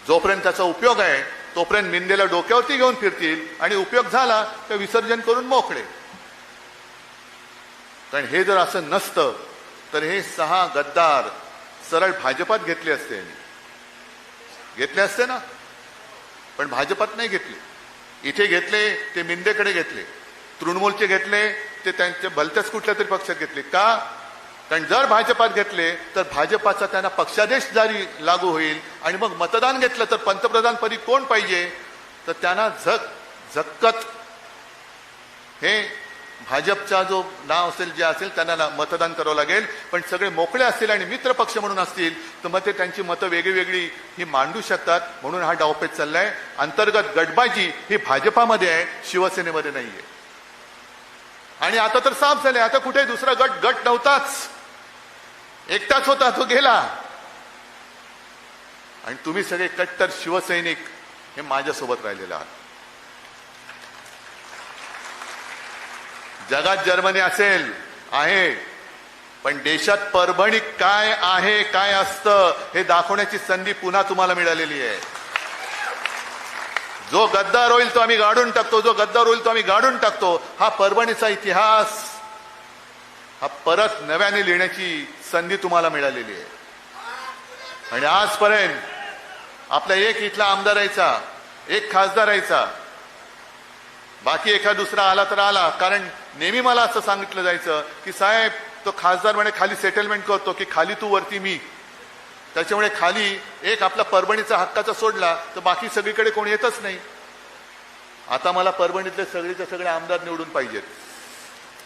S8: जोपर्यंत त्याचा उपयोग आहे तोपर्यंत मिंदेला डोक्यावरती घेऊन फिरतील आणि उपयोग झाला तर विसर्जन करून मोकळे. कारण हे जर असं नसतं तर हे 6 गद्दार सरळ भाजपात घेतले असते ना, पण भाजपात नाही घेतले. इथे घेतले ते मिंदेकडे घेतले, तृणमूलचे घेतले ते त्यांच्या भलत्याच कुठल्या तरी पक्षात घेतले. का? कारण जर भाजपात घेतले तर भाजपाचा त्यांना पक्षादेश जारी लागू होईल आणि मग मतदान घेतलं तर पंतप्रधानपदी कोण पाहिजे, तर त्यांना झक्कत हे भाजपचा जो नाव असेल जे असेल त्यांना मतदान करावं लागेल. पण सगळे मोकळे असतील आणि मित्र पक्ष म्हणून असतील तर मग ते त्यांची मतं वेगळी ही मांडू शकतात. म्हणून हा डावपेच चाललाय. अंतर्गत गटबाजी ही भाजपामध्ये आहे, शिवसेनेमध्ये नाहीये. आणि आता तर साफ झाले, आता कुठे दुसरा गट नव्हताच, एकटाच होता, तो गेला. आणि तुम्ही सगळे कट्टर शिवसैनिक हे माझ्यासोबत राहिलेले आहात. जगात जर्मनी असेल आहे, पण देशात परभणी काय आहे, काय असतं हे दाखवण्याची संधी पुन्हा तुम्हाला मिळालेली आहे. जो गद्दार होईल तो आम्ही गाडून टाकतो, जो गद्दार होईल तो आम्ही गाडून टाकतो. हा परभणीचा इतिहास हा परत नव्याने लिहिण्याची संधी तुम्हाला मिळालेली आहे. आणि आजपर्यंत आपला एक इथला आमदार यायचा, एक खासदार यायचा, बाकी एखादा दुसरा आला तर आला. कारण नेहमी मला असं सांगितलं जायचं की साहेब तो खासदार म्हणे खाली सेटलमेंट करतो की खाली तू वरती मी, त्याच्यामुळे खाली एक आपला परभणीचा हक्काचा सोडला तर बाकी सगळीकडे कोणी येतच नाही. आता मला परभणीतले सगळेचे सगळे आमदार निवडून पाहिजेत.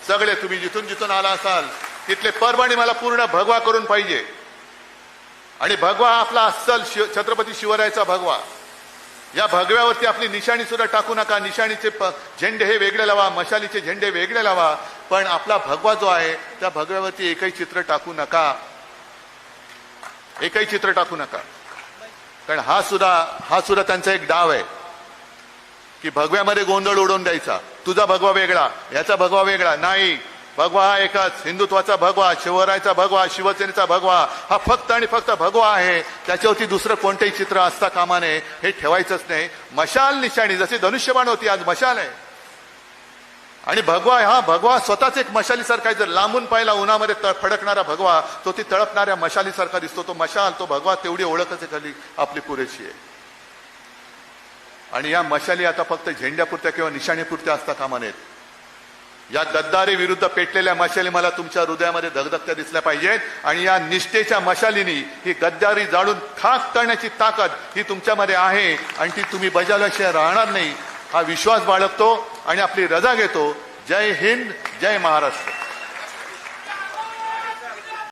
S8: सगळे तुम्ही जिथून आला असाल तिथले परभणी मला पूर्ण भगवा करून पाहिजे. आणि भगवा आपला अस्सल छत्रपती शिवरायाचा भगवा. या भगव्यावरती आपली निशाणी सुद्धा टाकू नका. निशाणीचे झेंडे हे वेगळे लावा, मशालीचे झेंडे वेगळे लावा, पण आपला भगवा जो आहे त्या भगव्यावरती एकही चित्र टाकू नका, एकही चित्र टाकू नका. कारण हा सुद्धा त्यांचा एक डाव आहे की भगव्यामध्ये गोंधळ उडवून द्यायचा. तुझा भगवा वेगळा, याचा भगवा वेगळा. नाही, भगवा हा एकच, हिंदुत्वाचा भगवा, शिवरायाचा भगवा, शिवसेनेचा भगवा हा फक्त आणि फक्त भगवा आहे. त्याच्यावरती दुसरं कोणतेही चित्र असता कामा नये, हे ठेवायचंच नाही. मशाल निशाणी जशी धनुष्यबाण होती, आज मशाल आहे. आणि भगवा स्वतःच एक मशालीसारखा आहे. जर लांबून पाहिला उन्हामध्ये फडकणारा भगवा तो ती तळपणाऱ्या मशालीसारखा दिसतो. तो मशाल, तो भगवा, तेवढी ओळखच आहे खाली आपली पुरेशी आहे. आणि या मशाली आता फक्त झेंड्यापुरत्या किंवा निशाणीपुरत्या असता कामा नयेत. या गद्दारी विरुद्ध पेटलेल्या मशाली मला तुमच्या हृदयामध्ये धगधगत्या दिसल्या पाहिजेत. आणि या निष्ठेच्या मशालीनी ही गद्दारी जाळून खाक करण्याची ताकद ही तुमच्यामध्ये आहे आणि ती तुम्ही बजावल्याशिवाय राहणार नाही, हा विश्वास बाळगतो आणि आपली रजा घेतो. जय हिंद, जय महाराष्ट्र.